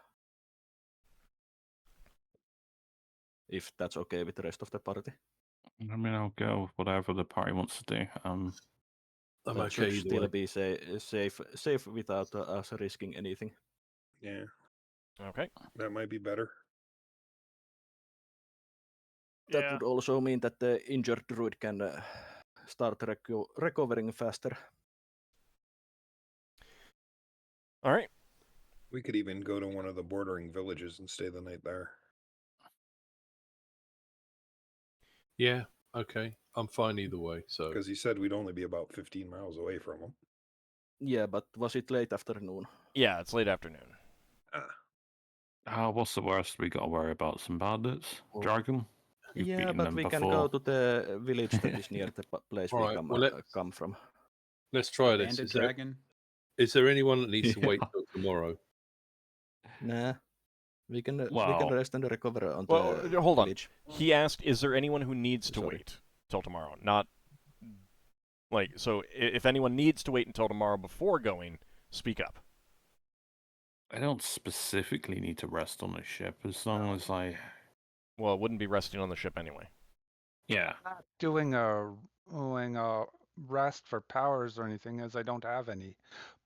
If that's okay with the rest of the party. I mean, I'll go with whatever the party wants to do. I'm that should still be safe without us risking anything. Yeah. Okay. That might be better. That would also mean that the injured druid can start recovering faster. All right. We could even go to one of the bordering villages and stay the night there. Yeah, okay. I'm fine either way. So because he said we'd only be about 15 miles away from him. Yeah, but was it late afternoon? Yeah, it's late afternoon. What's the worst? We got to worry about some bandits. Dragon. Yeah, but we can go to the village that is near the place we come from. Let's try this. Is there anyone that needs to wait till tomorrow? Nah. We can rest and recover on the hold village. On. He asked, is there anyone who needs to wait till tomorrow? Not like, so if anyone needs to wait until tomorrow before going, speak up. I don't specifically need to rest on the ship as long as I... Well, it wouldn't be resting on the ship anyway. Yeah. Not doing a rest for powers or anything, as I don't have any.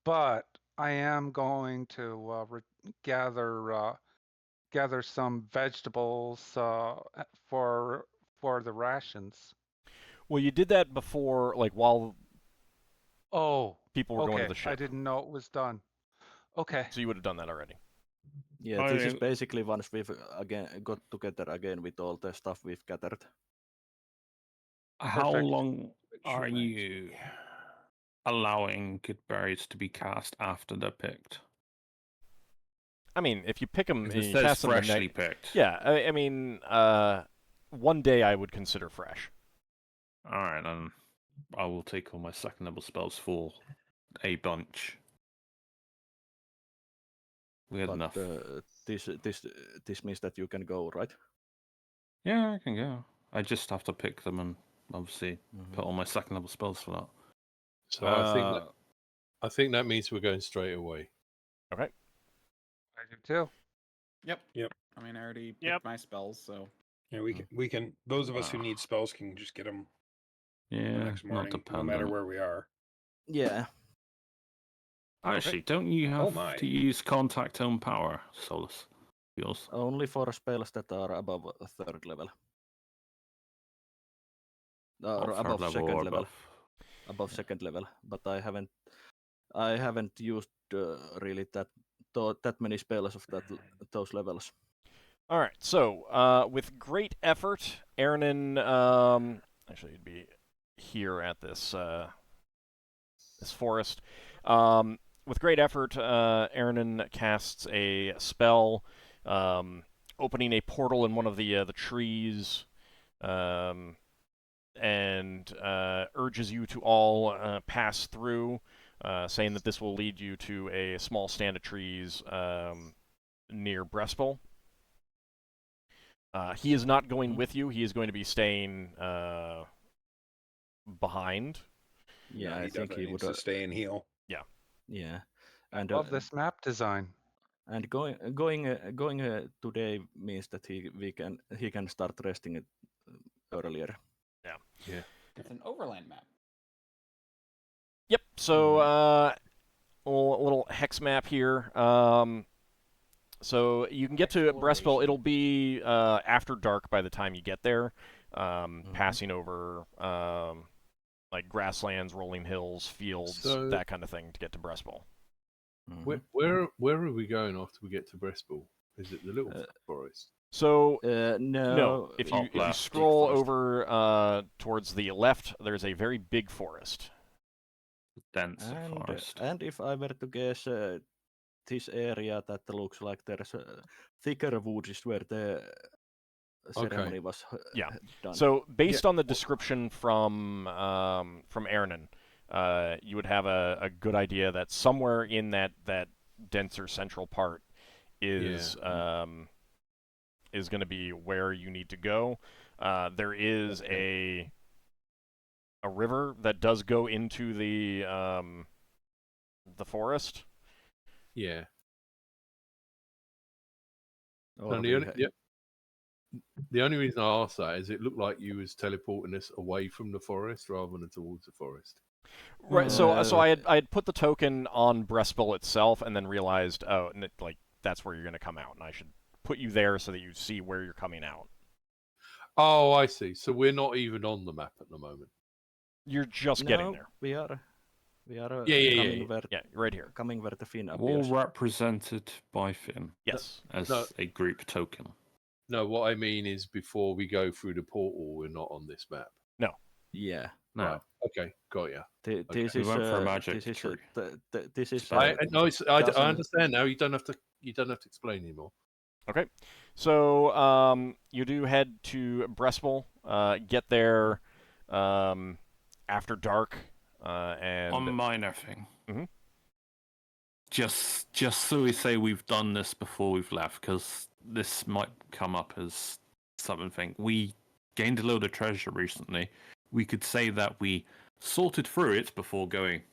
But I am going to gather some vegetables for the rations. Well, you did that before, like while people were going to the ship. I didn't know it was done. Okay. So you would have done that already. Yeah, this is basically once we've again got together again with all the stuff we've gathered. How Perfect. long are you allowing good berries to be cast after they're picked? I mean, if you pick them and It you says cast them freshly picked. Yeah, I mean, 1 day I would consider fresh. All right, then I will take all my second level spells for a bunch. We had enough. This means that you can go, right? Yeah, I can go. I just have to pick them and obviously put all my second level spells for that. So I think that means we're going straight away. Okay. I do too. Yep. I mean, I already picked my spells, so Yeah, we can. Those of us who need spells can just get them. The next morning, no matter where we are. Yeah. Actually, don't you have to use contact tone power, Solas? Yours? Only for spells that are above 3rd level. Above 2nd level. Above 2nd level, but I haven't used really that many spells of those levels. All right, so with great effort, Aranin, actually it'd be here at this this forest. With great effort, Aranin casts a spell, opening a portal in one of the trees, and urges you to all pass through, saying that this will lead you to a small stand of trees near Brespel. He is not going with you. He is going to be staying behind. Yeah, I think he would to stay and heal. Yeah. Yeah. And I love this map design. And going today means that he can start resting it earlier. Yeah. It's an overland map. Yep. So a little hex map here. So you can get to Brespel. It'll be after dark by the time you get there, passing over like grasslands, rolling hills, fields, that kind of thing to get to Brespel. Where are we going after we get to Brespel? Is it the little forest? So no. If you scroll over towards the left, there's a very big forest. Dense forest. And if I were to guess, this area that looks like there's thicker woods is where the ceremony was done. So based on the description from Aranin, you would have a good idea that somewhere in that denser central part is going to be where you need to go. There is a river that does go into the forest. Yeah. The only reason I asked that is it looked like you was teleporting us away from the forest rather than towards the forest. Right. So I had put the token on Brespel itself, and then realized, that's where you're going to come out, and I should put you there so that you see where you're coming out. Oh, I see. So we're not even on the map at the moment. You're just getting there. We are. Right here. Coming where the Finn appears. All represented by Finn. Yes. As a group token. No, what I mean is before we go through the portal, we're not on this map. No. Yeah. No. Right. Okay, got ya. This is for magic. This is. I understand now. You don't have to explain anymore. Okay. So you do head to Brespel. Get there after dark. And on minor thing. Mm-hmm. Just so we say we've done this before we've left, because this might come up as something. We gained a load of treasure recently. We could say that we sorted through it before going.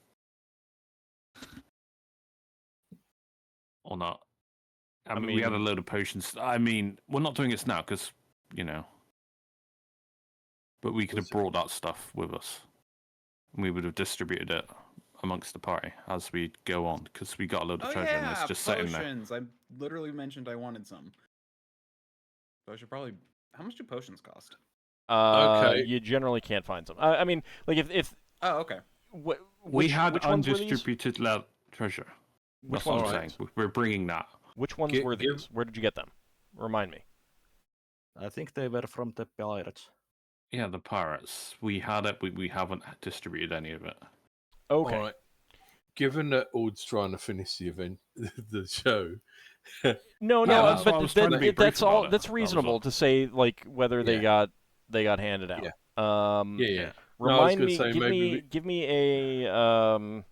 Or not. I mean, we had a load of potions. I mean, we're not doing this now because, but we could have brought that stuff with us. We would have distributed it amongst the party as we go on, because we got a load of treasure and it's just sitting there. Potions! I literally mentioned I wanted some. So I should probably... How much do potions cost? Okay. You generally can't find some. I mean, like if... Oh, okay. We had undistributed treasure. That's what I'm saying. We're bringing that. Which ones were these? Where did you get them? Remind me. I think they were from the pirates. Yeah, the pirates. We had it, but we haven't distributed any of it. Okay. All right. Given that Ord's trying to finish the event, the show. No, that's why I was trying to be brief that's all. about it. That's That was reasonable all. to say, like whether they Yeah. got handed out. Yeah. Yeah. No, I was Remind gonna me. say maybe Give me a.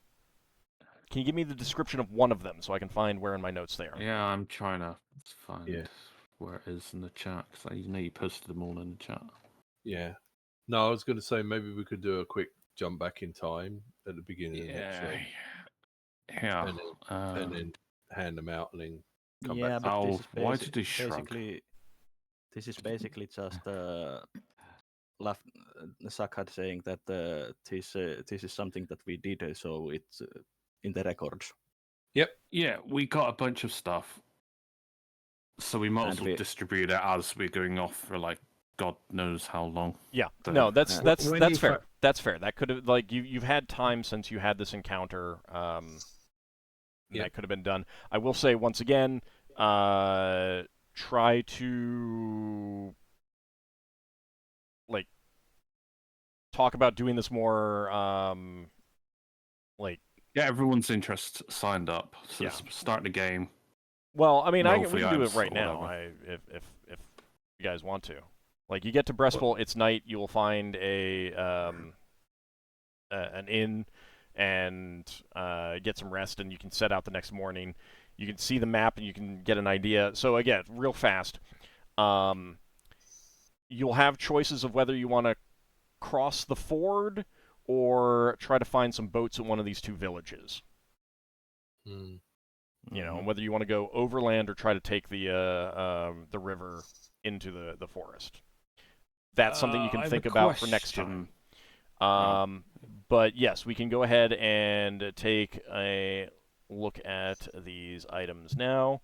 Can you give me the description of one of them so I can find where in my notes they are? Yeah, I'm trying to find Yeah. where it is in the chat, because I know you posted them all in the chat. Yeah. No, I was going to say maybe we could do a quick jump back in time at the beginning of the next show. Yeah. And then hand them out and then come Yeah, back. but this Oh, is why did he shrug? This is basically just Zakhan saying that this is something that we did, so it's in the records. Yep. Yeah, we got a bunch of stuff, so we might as well distribute it as we're going off for like God knows how long. Yeah. No, that's fair. That's fair. That could have like you've had time since you had this encounter. That could have been done. I will say once again, try to like talk about doing this more like everyone's interest signed up. So start the game. Well, I mean, we Hopefully can do it items right or now. whatever. If you guys want to, like, you get to Breastful, it's night. You will find an inn and get some rest, and you can set out the next morning. You can see the map and you can get an idea. So again, real fast, you'll have choices of whether you want to cross the ford or try to find some boats at one of these two villages. You know, whether you want to go overland or try to take the river into the forest. That's something you can think about for next time. But yes, we can go ahead and take a look at these items now.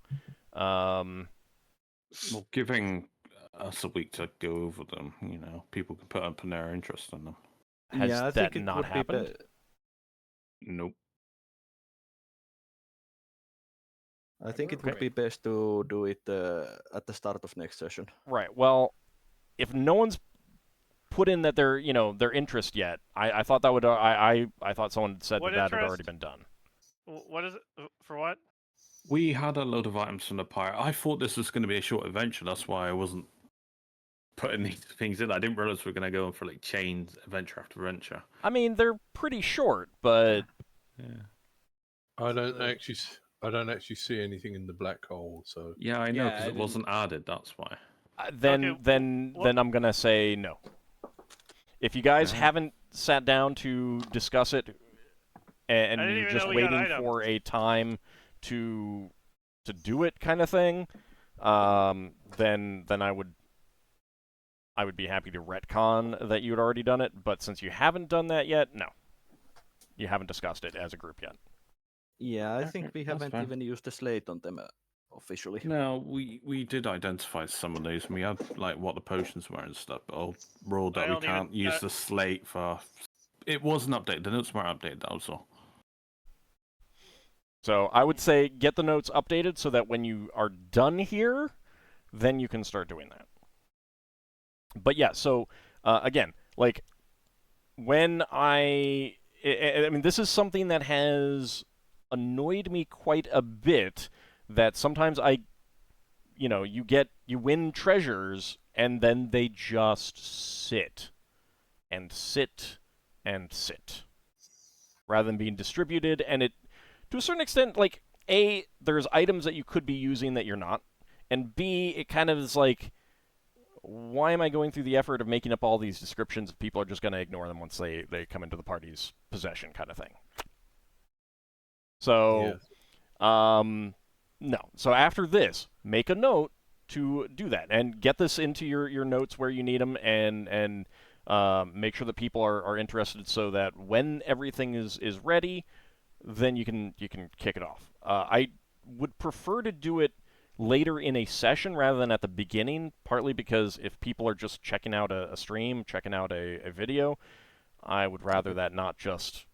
Well, giving us a week to go over them, you know, people can put up their interest in them. Has that not happened? Nope. I think it would be best to do it at the start of next session. Right. Well, if no one's put in that their interest yet, I thought that would I thought someone said that had already been done. What is it for? What? We had a load of items from the pirate. I thought this was going to be a short adventure. That's why I wasn't putting these things in. I didn't realize we were going to go on for like chains adventure after adventure. I mean, they're pretty short, but I don't actually see anything in the black hole. So yeah, I know because it wasn't added. That's why. Then I'm gonna say no. If you guys haven't sat down to discuss it, and you're just waiting for a time to do it, kind of thing, then I would be happy to retcon that you had already done it. But since you haven't done that yet, no, you haven't discussed it as a group yet. Yeah, I think we haven't even used the slate on them officially. No, we did identify some of these, and we had like what the potions were and stuff. But I'll roll that we can't use the slate for. It wasn't updated. The notes weren't updated. That was all. So I would say get the notes updated so that when you are done here, then you can start doing that. But yeah, so again, like when I mean, this is something that has annoyed me quite a bit. That sometimes you win treasures and then they just sit and sit and sit rather than being distributed, and it to a certain extent, like, A, there's items that you could be using that you're not, and B, it kind of is like, why am I going through the effort of making up all these descriptions if people are just going to ignore them once they come into the party's possession, kind of thing. So, no. So after this, make a note to do that, and get this into your notes where you need them, and make sure that people are interested so that when everything is ready, then you can kick it off. I would prefer to do it later in a session rather than at the beginning, partly because if people are just checking out a stream, checking out a video, I would rather that not just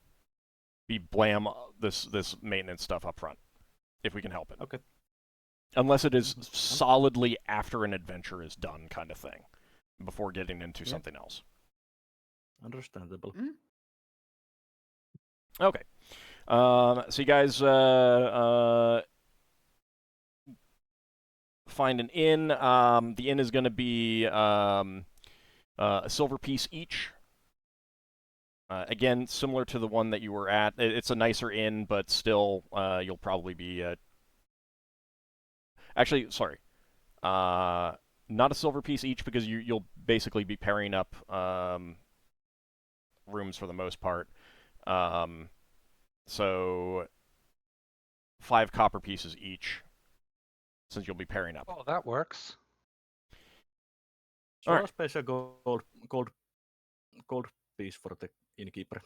be blam this maintenance stuff up front, if we can help it. Okay. Unless it is solidly after an adventure is done, kind of thing, before getting into something else. Understandable. Okay. So you guys find an inn. The inn is going to be a silver piece each. Again, similar to the one that you were at. It's a nicer inn, but still, you'll probably be... Actually, sorry. Not a silver piece each, because you'll basically be pairing up rooms for the most part. So 5 copper pieces each, since you'll be pairing up. Oh, that works. So Alright. I'll space a gold piece for the innkeeper.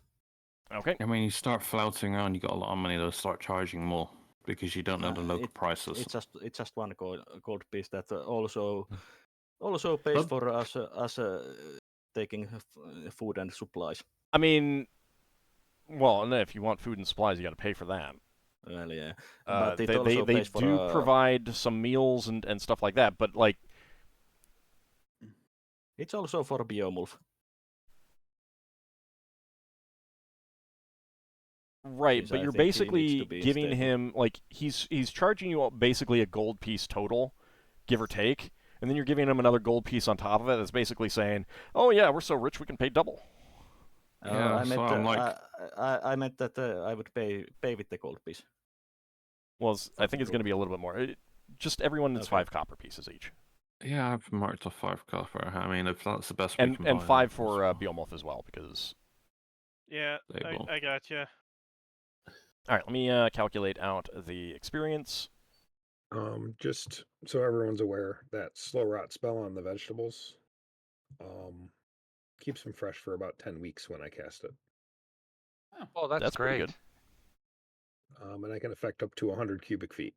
Okay. I mean, you start flouting on, you got a lot of money, they'll start charging more because you don't know the local prices. It's just one gold piece that also pays for us taking food and supplies. I mean, well, if you want food and supplies, you got to pay for that. Well, yeah, but it they also pays for, do provide some meals and stuff like that. But like, it's also for Biomulf. Right, but you're basically giving him, like, he's charging you basically a gold piece total, give or take, and then you're giving him another gold piece on top of it that's basically saying, oh yeah, we're so rich we can pay double. Yeah, I meant that I would pay with the gold piece. Well, I think it's going to be a little bit more. Just everyone is 5 copper pieces each. Yeah, I've marked off 5 copper. I mean, if that's the best we can buy. And 5 for Biomulf as well, because... Yeah, I gotcha. All right, let me calculate out the experience. Just so everyone's aware, that slow rot spell on the vegetables keeps them fresh for about 10 weeks when I cast it. Oh, that's great. Pretty good. And I can affect up to 100 cubic feet.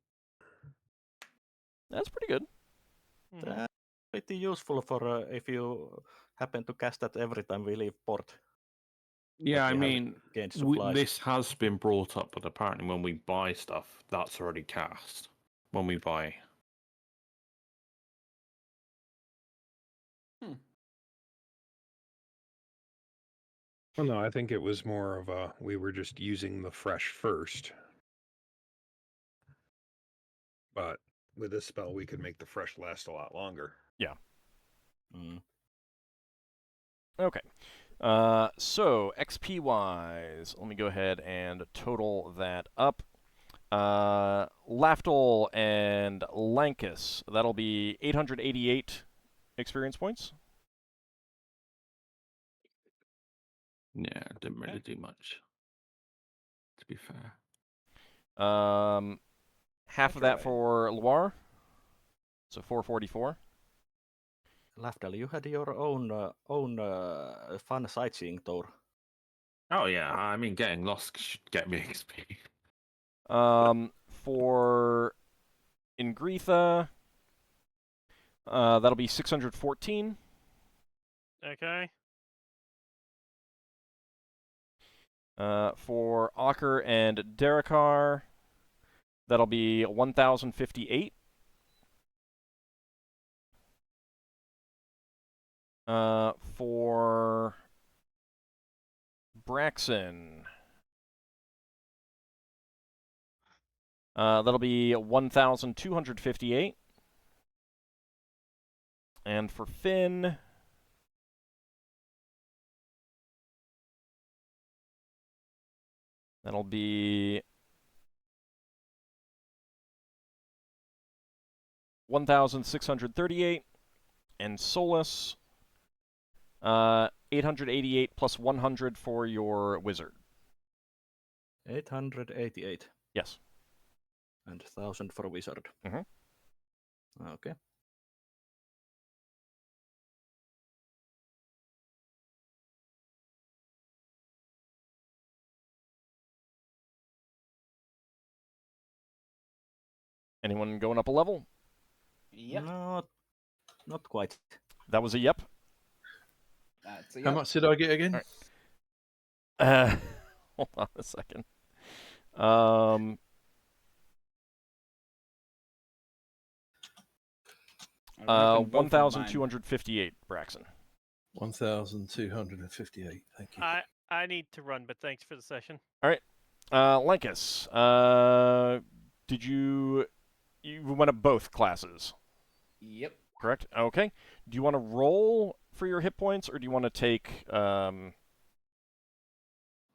That's pretty good. That's pretty useful for if you happen to cast that every time we leave port. Yeah, I mean, this has been brought up, but apparently when we buy stuff, that's already cast. When we buy. Well, no, I think it was more of a, we were just using the fresh first. But with this spell, we could make the fresh last a lot longer. Yeah. Mm. Okay. So XP wise, let me go ahead and total that up. Lafdul and Lankas, that'll be 888 experience points. Yeah, didn't really do much, to be fair. Half of that for Loire, so 444. Lafdul, you had your own fun sightseeing tour. Oh yeah, I mean, getting lost should get me XP. For Ingritha, that'll be 614. Okay. For Ockar and Darrakar, that'll be 1,058. For Braxon, that'll be 1,258. And for Finn, that'll be 1,638. And Solas, 888 plus 100 for your wizard. 888. Yes. And 1,000 for wizard. Mm-hmm. Okay. Anyone going up a level? Yep. Not quite. That was a yep. That's a yep. How much did I get again? Right. Hold on a second. I reckon both of mine. 1,258, Braxon. 1,258. Thank you. I need to run, but thanks for the session. All right. Lankas, did you went up both classes? Yep. Correct? Okay. Do you want to roll for your hit points, or do you want to take... I'll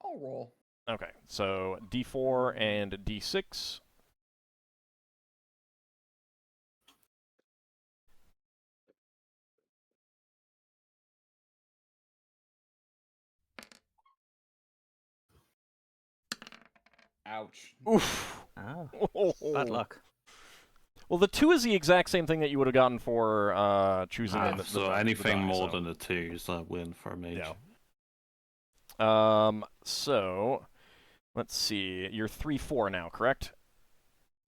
roll. Okay, so D4 and D6. Ouch. Oof. Ah, Oh. bad luck. Well, the 2 is the exact same thing that you would have gotten for choosing the So the anything die, more so. than a 2 is a win for a mage. Yeah. So, let's see. You're 3/4 now, correct?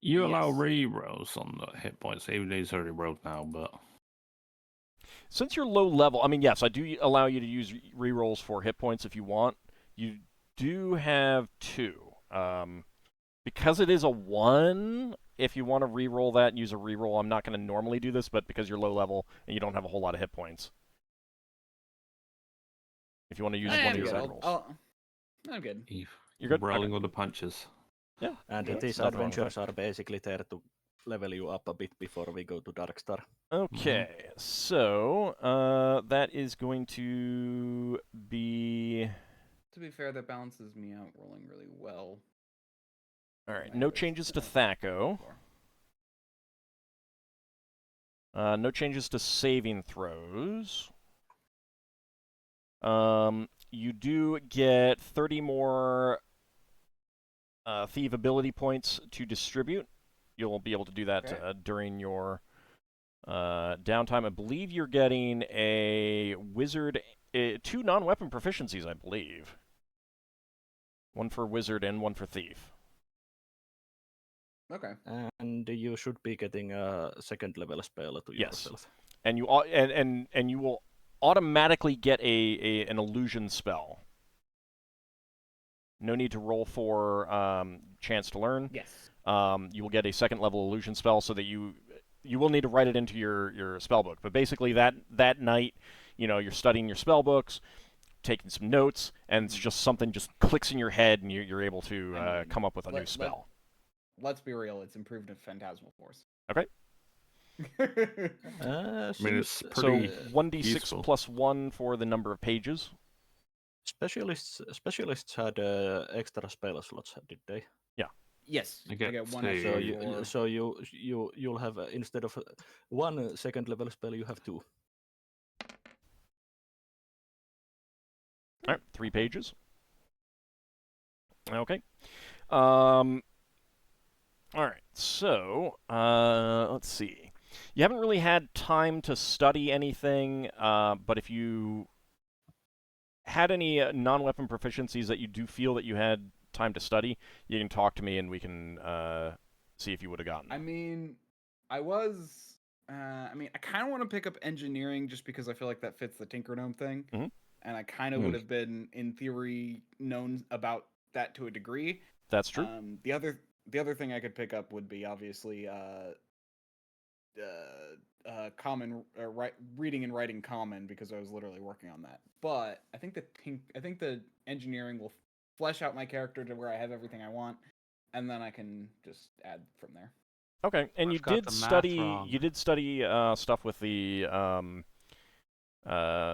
You allow Yes. re-rolls on the hit points, even though he's already rolled now, but... Since you're low level, I mean, yes, I do allow you to use rerolls for hit points if you want. You do have 2. Because it is a 1, if you want to reroll that and use a reroll, I'm not going to normally do this, but because you're low level and you don't have a whole lot of hit points. If you want to use one of your rerolls. I'm good. You're good? Rolling Okay. all the punches. Yeah. And yeah, these nothing wrong with adventures are basically there to level you up a bit before we go to Darkstar. Okay, so that is going to be... To be fair, that balances me out rolling really well. All right, no changes to Thaco. No changes to saving throws. You do get 30 more thief ability points to distribute. You'll be able to do that during your downtime. I believe you're getting a wizard, 2 non-weapon proficiencies, I believe. 1 for wizard and 1 for thief. Okay. And you should be getting a 2nd level spell to yourself. And you and you will automatically get an illusion spell. No need to roll for chance to learn. Yes. You will get a 2nd level illusion spell, so that you will need to write it into your spell book. But basically, that night, you're studying your spell books, taking some notes, and it's just something just clicks in your head, and you're able to come up with a new spell. Let's be real, it's improved in Phantasmal Force. Okay. I mean, it's So pretty 1d6 useful. plus 1 for the number of pages. Specialists had extra spell slots, did they? Yeah. Yes. I get 1 two. extra So you'll have instead of 1 2nd level spell, you have 2. All right, 3 pages. Okay. All right, so let's see. You haven't really had time to study anything, but if you had any non-weapon proficiencies that you do feel that you had time to study, you can talk to me and we can see if you would have gotten them. I mean, I kind of want to pick up engineering just because I feel like that fits the Tinker Gnome thing. Mm-hmm. And I kind of would have been, in theory, known about that to a degree. That's true. The other thing I could pick up would be obviously common reading and writing common, because I was literally working on that. But I think the engineering will flesh out my character to where I have everything I want, and then I can just add from there. Okay, and you did study stuff with the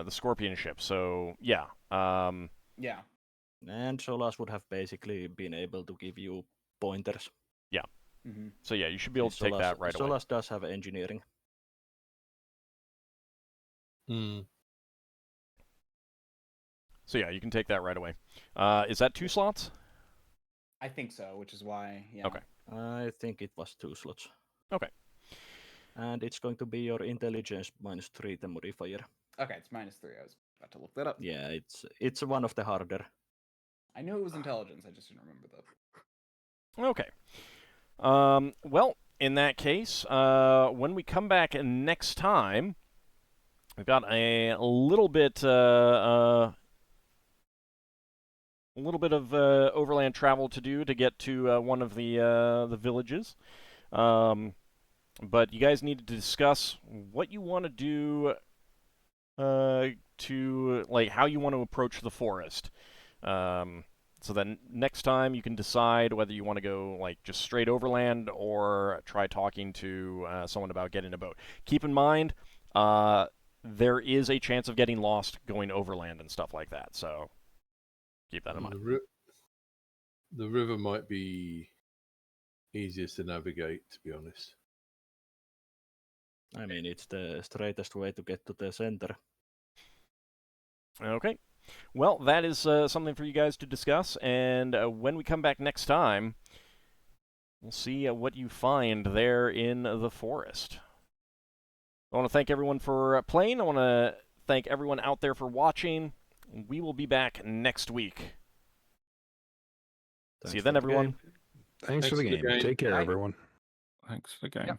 Scorpion ship. So yeah. Yeah. And Solas would have basically been able to give you pointers. Yeah. Mm-hmm. So yeah, you should be able to take that right away. Solas does have engineering. So yeah, you can take that right away. Is that 2 slots? I think so, which is why, yeah. Okay. I think it was 2 slots. Okay. And it's going to be your intelligence -3, the modifier. Okay, it's -3. I was about to look that up. Yeah, it's one of the harder. I knew it was intelligence, I just didn't remember that. Okay. Well, in that case, when we come back next time, we've got a little bit of overland travel to do to get to one of the villages. but you guys need to discuss what you want to do to, like, how you want to approach the forest. So then next time you can decide whether you want to go, like, just straight overland or try talking to someone about getting a boat. Keep in mind, there is a chance of getting lost going overland and stuff like that, so keep that in mind. The river might be easiest to navigate, to be honest. I mean, it's the straightest way to get to the center. Okay. Well, that is something for you guys to discuss, and when we come back next time, we'll see what you find there in the forest. I want to thank everyone for playing. I want to thank everyone out there for watching. We will be back next week. See you then, everyone. Thanks for the game. Take care, everyone. Thanks for the game. Yep.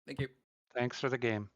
Thank you. Thanks for the game.